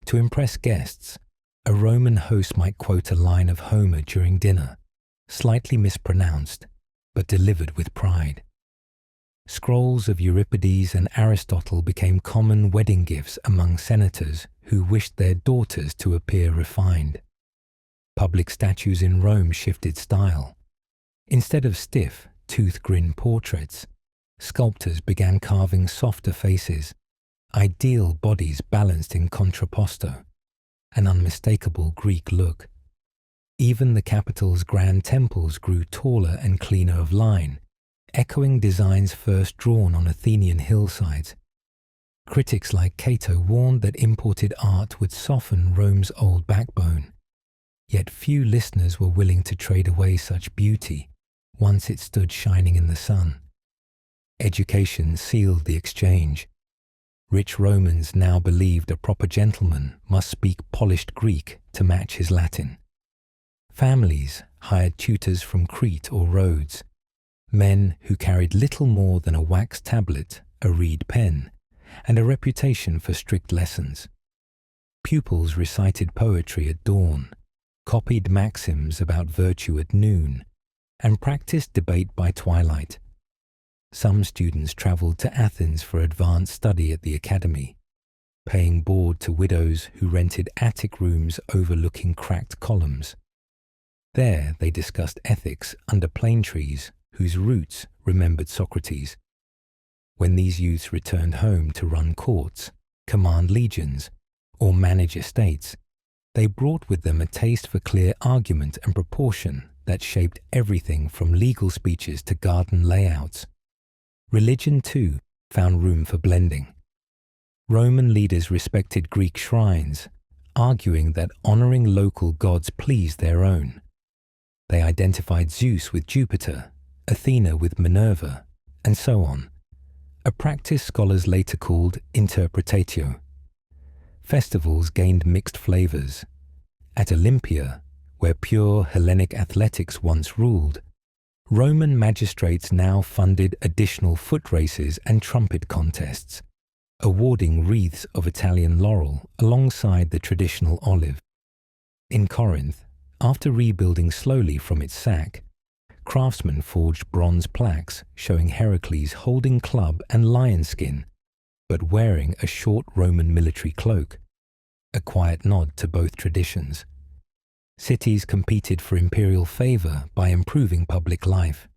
To impress guests, a Roman host might quote a line of Homer during dinner, slightly mispronounced, but delivered with pride. Scrolls of Euripides and Aristotle became common wedding gifts among senators who wished their daughters to appear refined. Public statues in Rome shifted style. Instead of stiff, tooth-grin portraits, sculptors began carving softer faces, ideal bodies balanced in contrapposto, an unmistakable Greek look. Even the capital's grand temples grew taller and cleaner of line, echoing designs first drawn on Athenian hillsides. Critics like Cato warned that imported art would soften Rome's old backbone. Yet few listeners were willing to trade away such beauty once it stood shining in the sun. Education sealed the exchange. Rich Romans now believed a proper gentleman must speak polished Greek to match his Latin. Families hired tutors from Crete or Rhodes, men who carried little more than a wax tablet, a reed pen, and a reputation for strict lessons. Pupils recited poetry at dawn, copied maxims about virtue at noon, and practiced debate by twilight. Some students travelled to Athens for advanced study at the academy, paying board to widows who rented attic rooms overlooking cracked columns. There they discussed ethics under plane trees whose roots remembered Socrates. When these youths returned home to run courts, command legions, or manage estates, they brought with them a taste for clear argument and proportion that shaped everything from legal speeches to garden layouts. Religion, too, found room for blending. Roman leaders respected Greek shrines, arguing that honoring local gods pleased their own. They identified Zeus with Jupiter, Athena with Minerva, and so on, a practice scholars later called interpretatio. Festivals gained mixed flavors. At Olympia, where pure Hellenic athletics once ruled, Roman magistrates now funded additional foot races and trumpet contests, awarding wreaths of Italian laurel alongside the traditional olive. In Corinth, after rebuilding slowly from its sack, craftsmen forged bronze plaques showing Heracles holding club and lion skin, but wearing a short Roman military cloak, a quiet nod to both traditions. Cities competed for imperial favour by improving public life.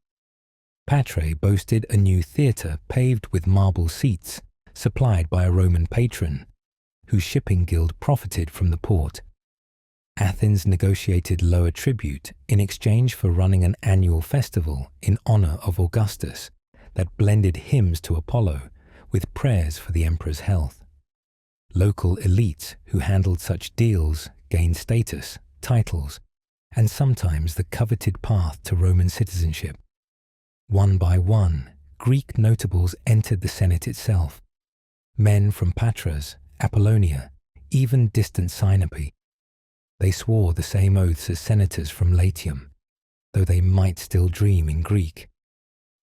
Patrae boasted a new theatre paved with marble seats, supplied by a Roman patron, whose shipping guild profited from the port. Athens negotiated lower tribute in exchange for running an annual festival in honour of Augustus that blended hymns to Apollo with prayers for the emperor's health. Local elites who handled such deals gained status, titles, and sometimes the coveted path to Roman citizenship. One by one, Greek notables entered the Senate itself. Men from Patras, Apollonia, even distant Sinope. They swore the same oaths as senators from Latium, though they might still dream in Greek.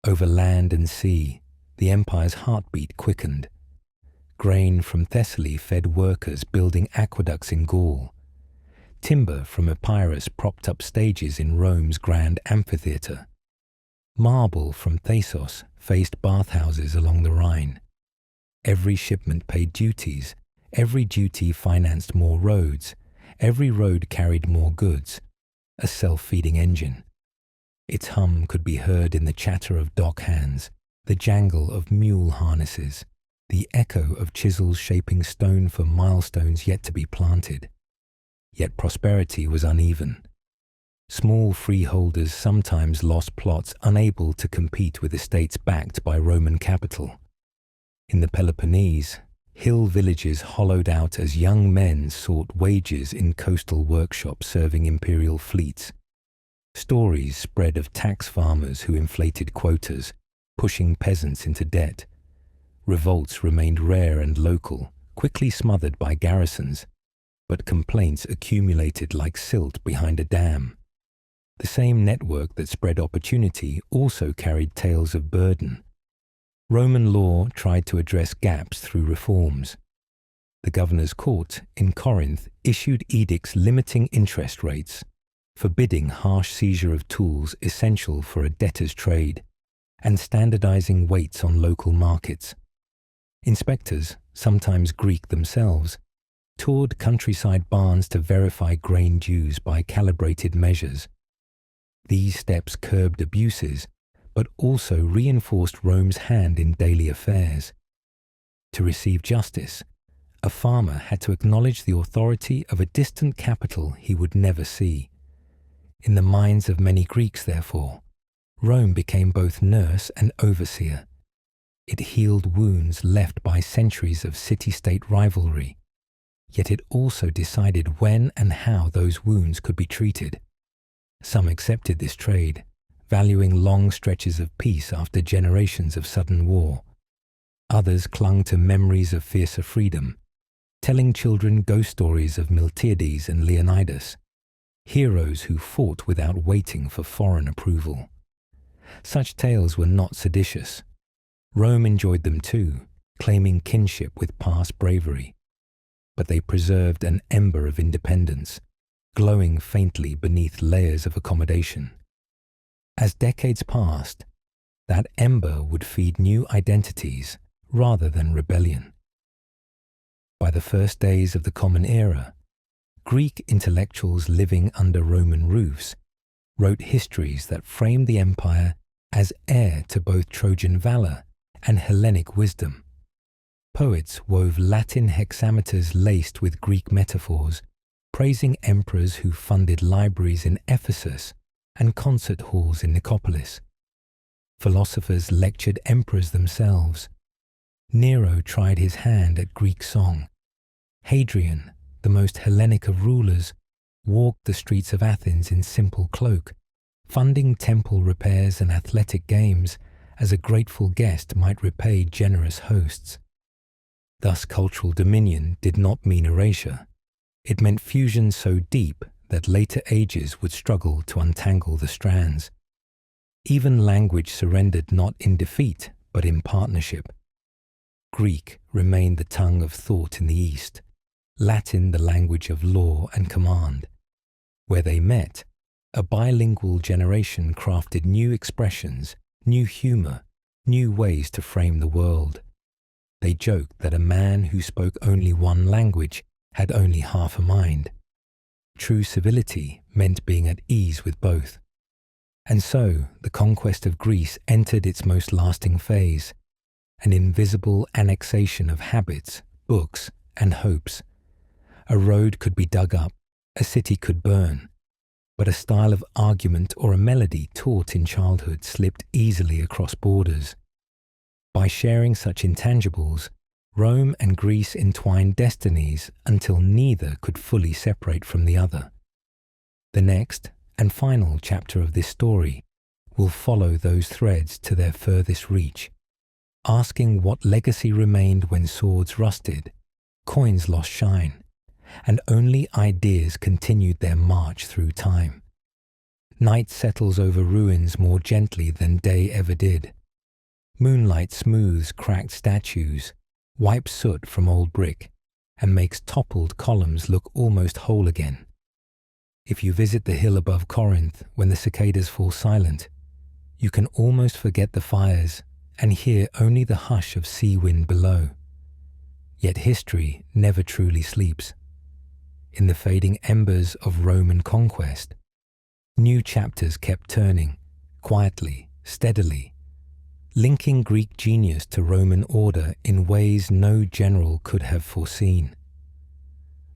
Over land and sea, the empire's heartbeat quickened. Grain from Thessaly fed workers building aqueducts in Gaul. Timber from Pyrrhus propped up stages in Rome's grand amphitheatre. Marble from Thasos faced bathhouses along the Rhine. Every shipment paid duties, every duty financed more roads, every road carried more goods, a self-feeding engine. Its hum could be heard in the chatter of dock hands, the jangle of mule harnesses, the echo of chisels shaping stone for milestones yet to be planted. Yet prosperity was uneven. Small freeholders sometimes lost plots unable to compete with estates backed by Roman capital. In the Peloponnese, hill villages hollowed out as young men sought wages in coastal workshops serving imperial fleets. Stories spread of tax farmers who inflated quotas, pushing peasants into debt. Revolts remained rare and local, quickly smothered by garrisons, but complaints accumulated like silt behind a dam. The same network that spread opportunity also carried tales of burden. Roman law tried to address gaps through reforms. The governor's court in Corinth issued edicts limiting interest rates, forbidding harsh seizure of tools essential for a debtor's trade, and standardizing weights on local markets. Inspectors, sometimes Greek themselves, toured countryside barns to verify grain dues by calibrated measures. These steps curbed abuses, but also reinforced Rome's hand in daily affairs. To receive justice, a farmer had to acknowledge the authority of a distant capital he would never see. In the minds of many Greeks, therefore, Rome became both nurse and overseer. It healed wounds left by centuries of city-state rivalry, yet it also decided when and how those wounds could be treated. Some accepted this trade, valuing long stretches of peace after generations of sudden war. Others clung to memories of fiercer freedom, telling children ghost stories of Miltiades and Leonidas, heroes who fought without waiting for foreign approval. Such tales were not seditious. Rome enjoyed them too, claiming kinship with past bravery. But they preserved an ember of independence, glowing faintly beneath layers of accommodation. As decades passed, that ember would feed new identities rather than rebellion. By the first days of the Common Era, Greek intellectuals living under Roman roofs wrote histories that framed the empire as heir to both Trojan valor and Hellenic wisdom. Poets wove Latin hexameters laced with Greek metaphors, praising emperors who funded libraries in Ephesus and concert halls in Nicopolis. Philosophers lectured emperors themselves. Nero tried his hand at Greek song. Hadrian, the most Hellenic of rulers, walked the streets of Athens in simple cloak, funding temple repairs and athletic games as a grateful guest might repay generous hosts. Thus cultural dominion did not mean erasure. It meant fusion so deep that later ages would struggle to untangle the strands. Even language surrendered not in defeat, but in partnership. Greek remained the tongue of thought in the East, Latin the language of law and command. Where they met, a bilingual generation crafted new expressions, new humor, new ways to frame the world. They joked that a man who spoke only one language had only half a mind. True civility meant being at ease with both. And so the conquest of Greece entered its most lasting phase, an invisible annexation of habits, books, and hopes. A road could be dug up, a city could burn, but a style of argument or a melody taught in childhood slipped easily across borders. By sharing such intangibles, Rome and Greece entwined destinies until neither could fully separate from the other. The next and final chapter of this story will follow those threads to their furthest reach, asking what legacy remained when swords rusted, coins lost shine, and only ideas continued their march through time. Night settles over ruins more gently than day ever did. Moonlight smooths cracked statues, wipes soot from old brick, and makes toppled columns look almost whole again. If you visit the hill above Corinth when the cicadas fall silent, you can almost forget the fires and hear only the hush of sea wind below. Yet history never truly sleeps. In the fading embers of Roman conquest, new chapters kept turning, quietly, steadily, linking Greek genius to Roman order in ways no general could have foreseen.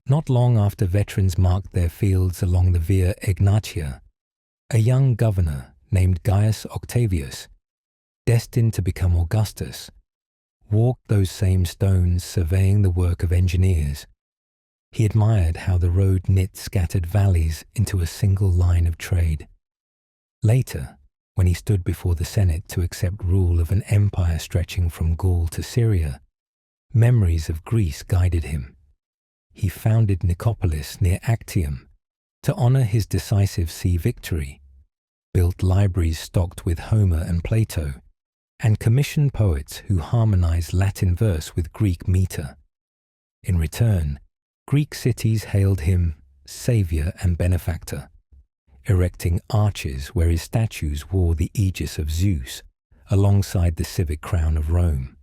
Not long after veterans marked their fields along the Via Egnatia, a young governor named Gaius Octavius, destined to become Augustus, walked those same stones surveying the work of engineers. He admired how the road knit scattered valleys into a single line of trade. Later, when he stood before the Senate to accept rule of an empire stretching from Gaul to Syria, memories of Greece guided him. He founded Nicopolis near Actium to honor his decisive sea victory, built libraries stocked with Homer and Plato, and commissioned poets who harmonized Latin verse with Greek meter. In return, Greek cities hailed him savior and benefactor. erecting arches where his statues wore the aegis of Zeus, alongside the civic crown of Rome.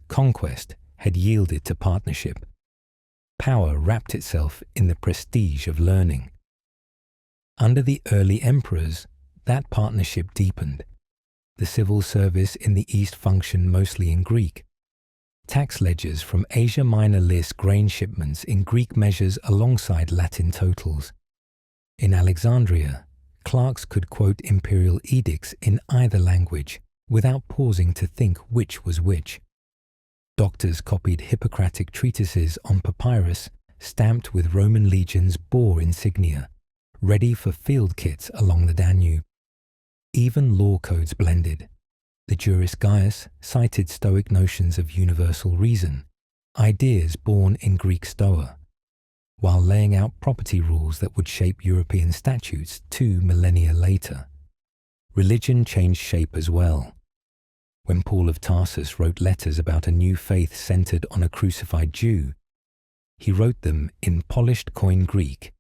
Conquest had yielded to partnership. Power wrapped itself in the prestige of learning. Under the early emperors, that partnership deepened. The civil service in the East functioned mostly in Greek. Tax ledgers from Asia Minor list grain shipments in Greek measures alongside Latin totals. In Alexandria, clerks could quote imperial edicts in either language without pausing to think which was which. Doctors copied Hippocratic treatises on papyrus stamped with Roman legions' boar insignia, ready for field kits along the Danube. Even law codes blended. The Juris Gaius cited Stoic notions of universal reason, ideas born in Greek Stoa, while laying out property rules that would shape European statutes 2 millennia later. Religion changed shape as well. When Paul of Tarsus wrote letters about a new faith centered on a crucified Jew, he wrote them in polished Koine Greek,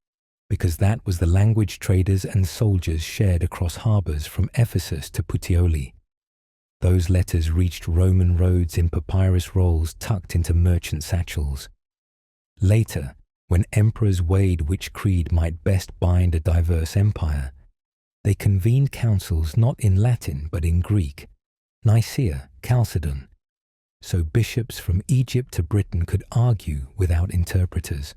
because that was the language traders and soldiers shared across harbors from Ephesus to Puteoli. Those letters reached Roman roads in papyrus rolls tucked into merchant satchels. Later, when emperors weighed which creed might best bind a diverse empire, they convened councils not in Latin but in Greek, Nicaea, Chalcedon, so bishops from Egypt to Britain could argue without interpreters.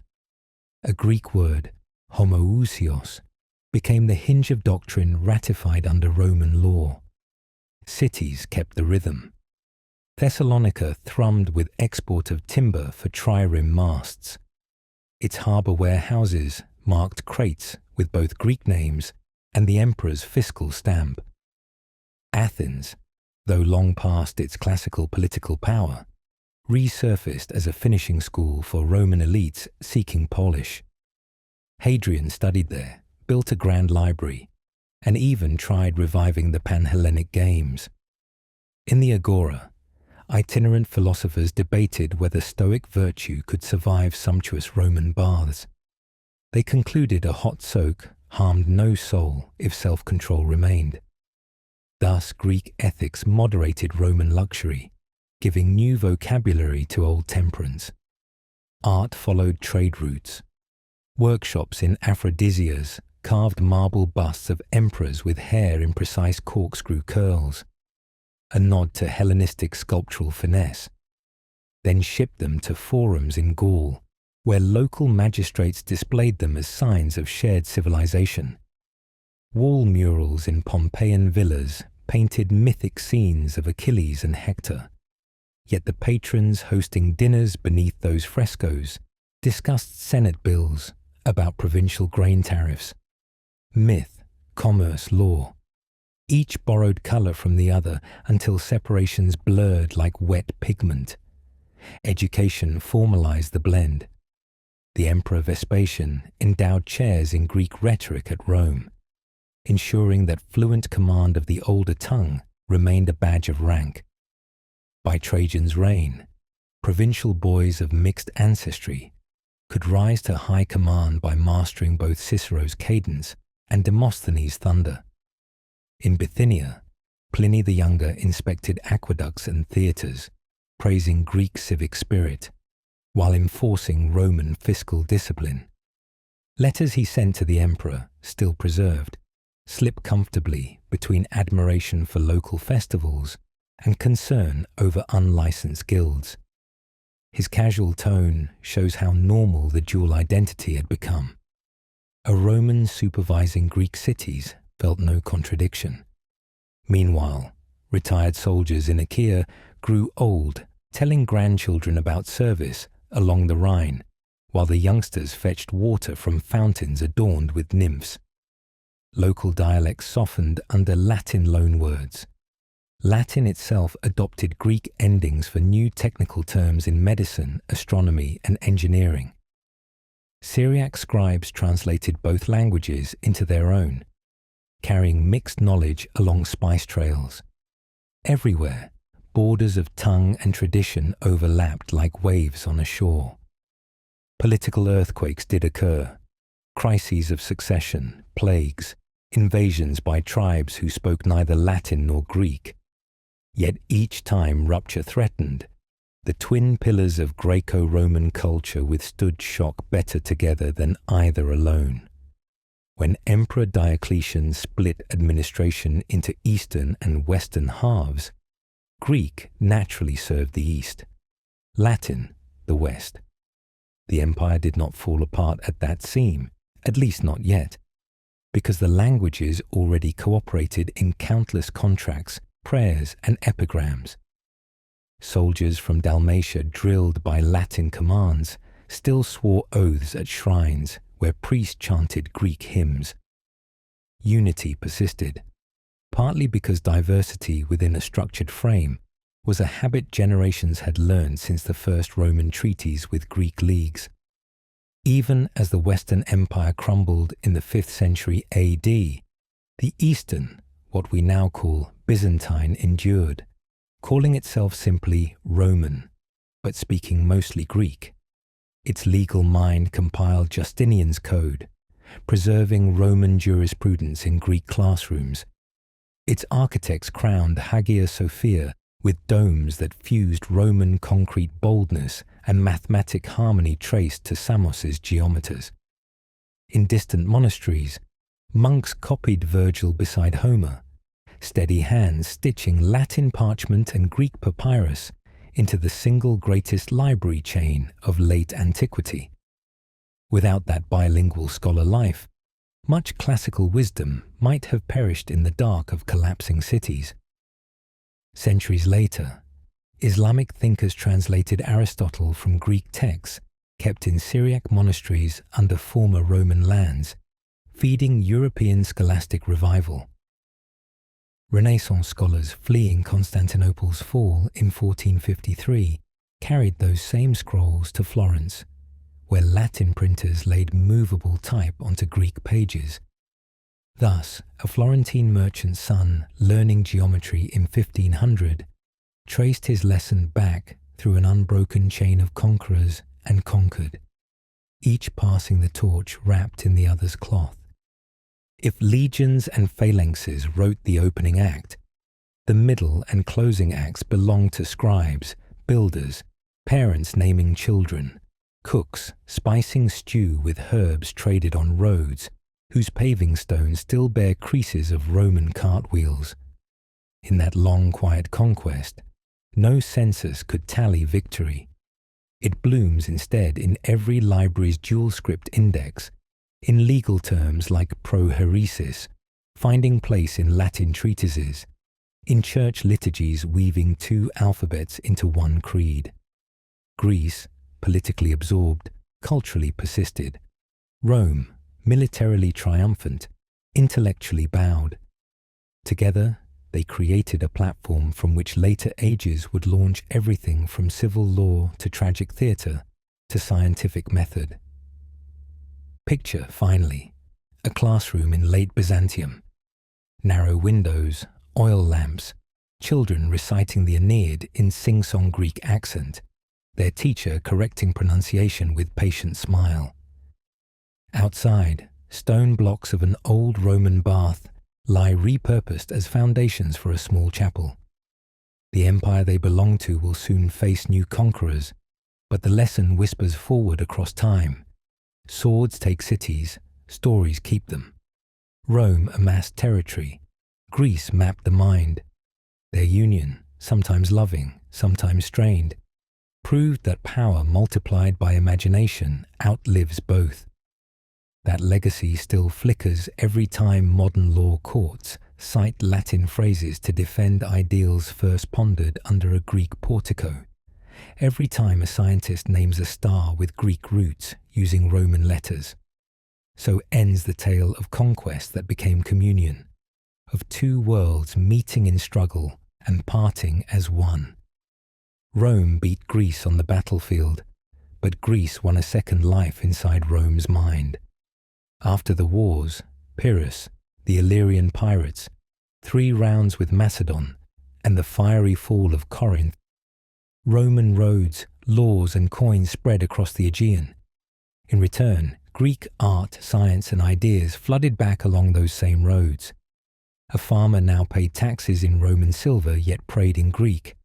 A Greek word, homoousios, became the hinge of doctrine ratified under Roman law. Cities kept the rhythm. Thessalonica thrummed with export of timber for trireme masts. Its harbour warehouses marked crates with both Greek names and the emperor's fiscal stamp. Athens, though long past its classical political power, resurfaced as a finishing school for Roman elites seeking polish. Hadrian studied there, built a grand library, and even tried reviving the Pan-Hellenic Games. In the Agora, itinerant philosophers debated whether Stoic virtue could survive sumptuous Roman baths. They concluded a hot soak harmed no soul if self-control remained. Thus, Greek ethics moderated Roman luxury, giving new vocabulary to old temperance. Art followed trade routes. Workshops in aphrodisias carved marble busts of emperors with hair in precise corkscrew curls, a nod to Hellenistic sculptural finesse, then shipped them to forums in Gaul, where local magistrates displayed them as signs of shared civilization. Wall murals in Pompeian villas painted mythic scenes of Achilles and Hector, yet the patrons hosting dinners beneath those frescoes discussed Senate bills about provincial grain tariffs. Myth, commerce, law. Each borrowed colour from the other until separations blurred like wet pigment. Education formalised the blend. The Emperor Vespasian endowed chairs in Greek rhetoric at Rome, ensuring that fluent command of the older tongue remained a badge of rank. By Trajan's reign, provincial boys of mixed ancestry could rise to high command by mastering both Cicero's cadence and Demosthenes' thunder. In Bithynia, Pliny the Younger inspected aqueducts and theatres, praising Greek civic spirit, while enforcing Roman fiscal discipline. Letters he sent to the emperor, still preserved, slip comfortably between admiration for local festivals and concern over unlicensed guilds. His casual tone shows how normal the dual identity had become. A Roman supervising Greek cities felt no contradiction. Meanwhile, retired soldiers in Achaea grew old, telling grandchildren about service along the Rhine, while the youngsters fetched water from fountains adorned with nymphs. Local dialects softened under Latin loanwords. Latin itself adopted Greek endings for new technical terms in medicine, astronomy, and engineering. Syriac scribes translated both languages into their own, carrying mixed knowledge along spice trails. Everywhere, borders of tongue and tradition overlapped like waves on a shore. Political earthquakes did occur. crises of succession, plagues, invasions by tribes who spoke neither Latin nor Greek. Yet each time rupture threatened, the twin pillars of Greco Roman culture withstood shock better together than either alone. When Emperor Diocletian split administration into eastern and western halves, Greek naturally served the east, Latin the west. The empire did not fall apart at that seam, at least not yet, because the languages already cooperated in countless contracts, prayers, and epigrams. Soldiers from Dalmatia, drilled by Latin commands, still swore oaths at shrines where priests chanted Greek hymns. Unity persisted, partly because diversity within a structured frame was a habit generations had learned since the first Roman treaties with Greek leagues. Even as the Western Empire crumbled in the 5th century AD, the Eastern, what we now call Byzantine, endured, calling itself simply Roman, but speaking mostly Greek. Its legal mind compiled Justinian's code, preserving Roman jurisprudence in Greek classrooms. Its architects crowned Hagia Sophia with domes that fused Roman concrete boldness and mathematic harmony traced to Samos's geometers. In distant monasteries, monks copied Virgil beside Homer, steady hands stitching Latin parchment and Greek papyrus into the single greatest library chain of late antiquity. Without that bilingual scholar life, much classical wisdom might have perished in the dark of collapsing cities. Centuries later, Islamic thinkers translated Aristotle from Greek texts kept in Syriac monasteries under former Roman lands, feeding European scholastic revival. Renaissance scholars fleeing Constantinople's fall in 1453 carried those same scrolls to Florence, where Latin printers laid movable type onto Greek pages. Thus, a Florentine merchant's son learning geometry in 1500 traced his lesson back through an unbroken chain of conquerors and conquered, each passing the torch wrapped in the other's cloth. If legions and phalanxes wrote the opening act, the middle and closing acts belonged to scribes, builders, parents naming children, cooks spicing stew with herbs traded on roads, whose paving stones still bear creases of Roman cartwheels. In that long, quiet conquest, no census could tally victory. It blooms instead in every library's dual script index, in legal terms like proheresis, finding place in Latin treatises, in church liturgies weaving two alphabets into one creed. Greece, politically absorbed, culturally persisted. Rome, militarily triumphant, intellectually bowed. Together, they created a platform from which later ages would launch everything from civil law to tragic theatre to scientific method. Picture, finally, a classroom in late Byzantium. Narrow windows, oil lamps, children reciting the Aeneid in sing-song Greek accent, their teacher correcting pronunciation with patient smile. Outside, stone blocks of an old Roman bath lie repurposed as foundations for a small chapel. The empire they belong to will soon face new conquerors, but the lesson whispers forward across time. Swords take cities, stories keep them. Rome amassed territory, Greece mapped the mind. Their union, sometimes loving, sometimes strained, proved that power multiplied by imagination outlives both. That legacy still flickers every time modern law courts cite Latin phrases to defend ideals first pondered under a Greek portico. Every time a scientist names a star with Greek roots using Roman letters. So ends the tale of conquest that became communion, of two worlds meeting in struggle and parting as one. Rome beat Greece on the battlefield, but Greece won a second life inside Rome's mind. After the wars, Pyrrhus, the Illyrian pirates, 3 rounds with Macedon, and the fiery fall of Corinth, Roman roads, laws, and coins spread across the Aegean. In return, Greek art, science, and ideas flooded back along those same roads. A farmer now paid taxes in Roman silver yet prayed in Greek.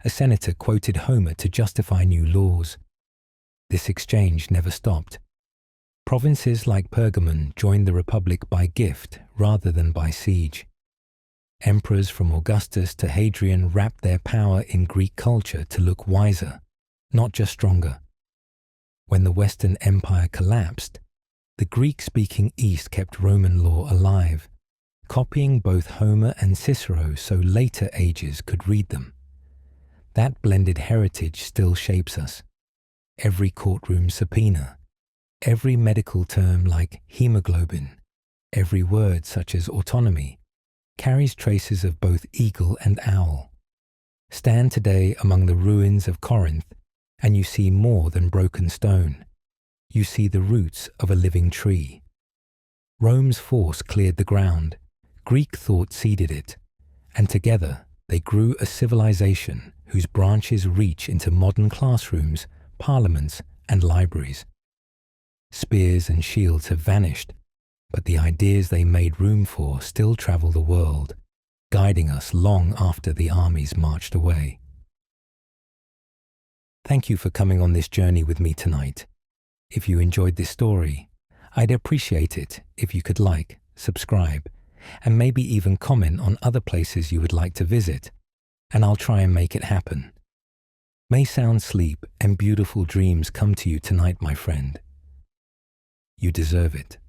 A senator quoted Homer to justify new laws. This exchange never stopped. Provinces like Pergamon joined the Republic by gift rather than by siege. Emperors from Augustus to Hadrian wrapped their power in Greek culture to look wiser, not just stronger. When the Western Empire collapsed, the Greek-speaking East kept Roman law alive, copying both Homer and Cicero so later ages could read them. That blended heritage still shapes us. Every courtroom subpoena, every medical term like hemoglobin, every word such as autonomy, carries traces of both eagle and owl. Stand today among the ruins of Corinth, and you see more than broken stone. You see the roots of a living tree. Rome's force cleared the ground, Greek thought seeded it, and together they grew a civilization whose branches reach into modern classrooms, parliaments, and libraries. Spears and shields have vanished, but the ideas they made room for still travel the world, guiding us long after the armies marched away. Thank you for coming on this journey with me tonight. If you enjoyed this story, I'd appreciate it if you could like, subscribe, and maybe even comment on other places you would like to visit, and I'll try and make it happen. May sound sleep and beautiful dreams come to you tonight, my friend. You deserve it.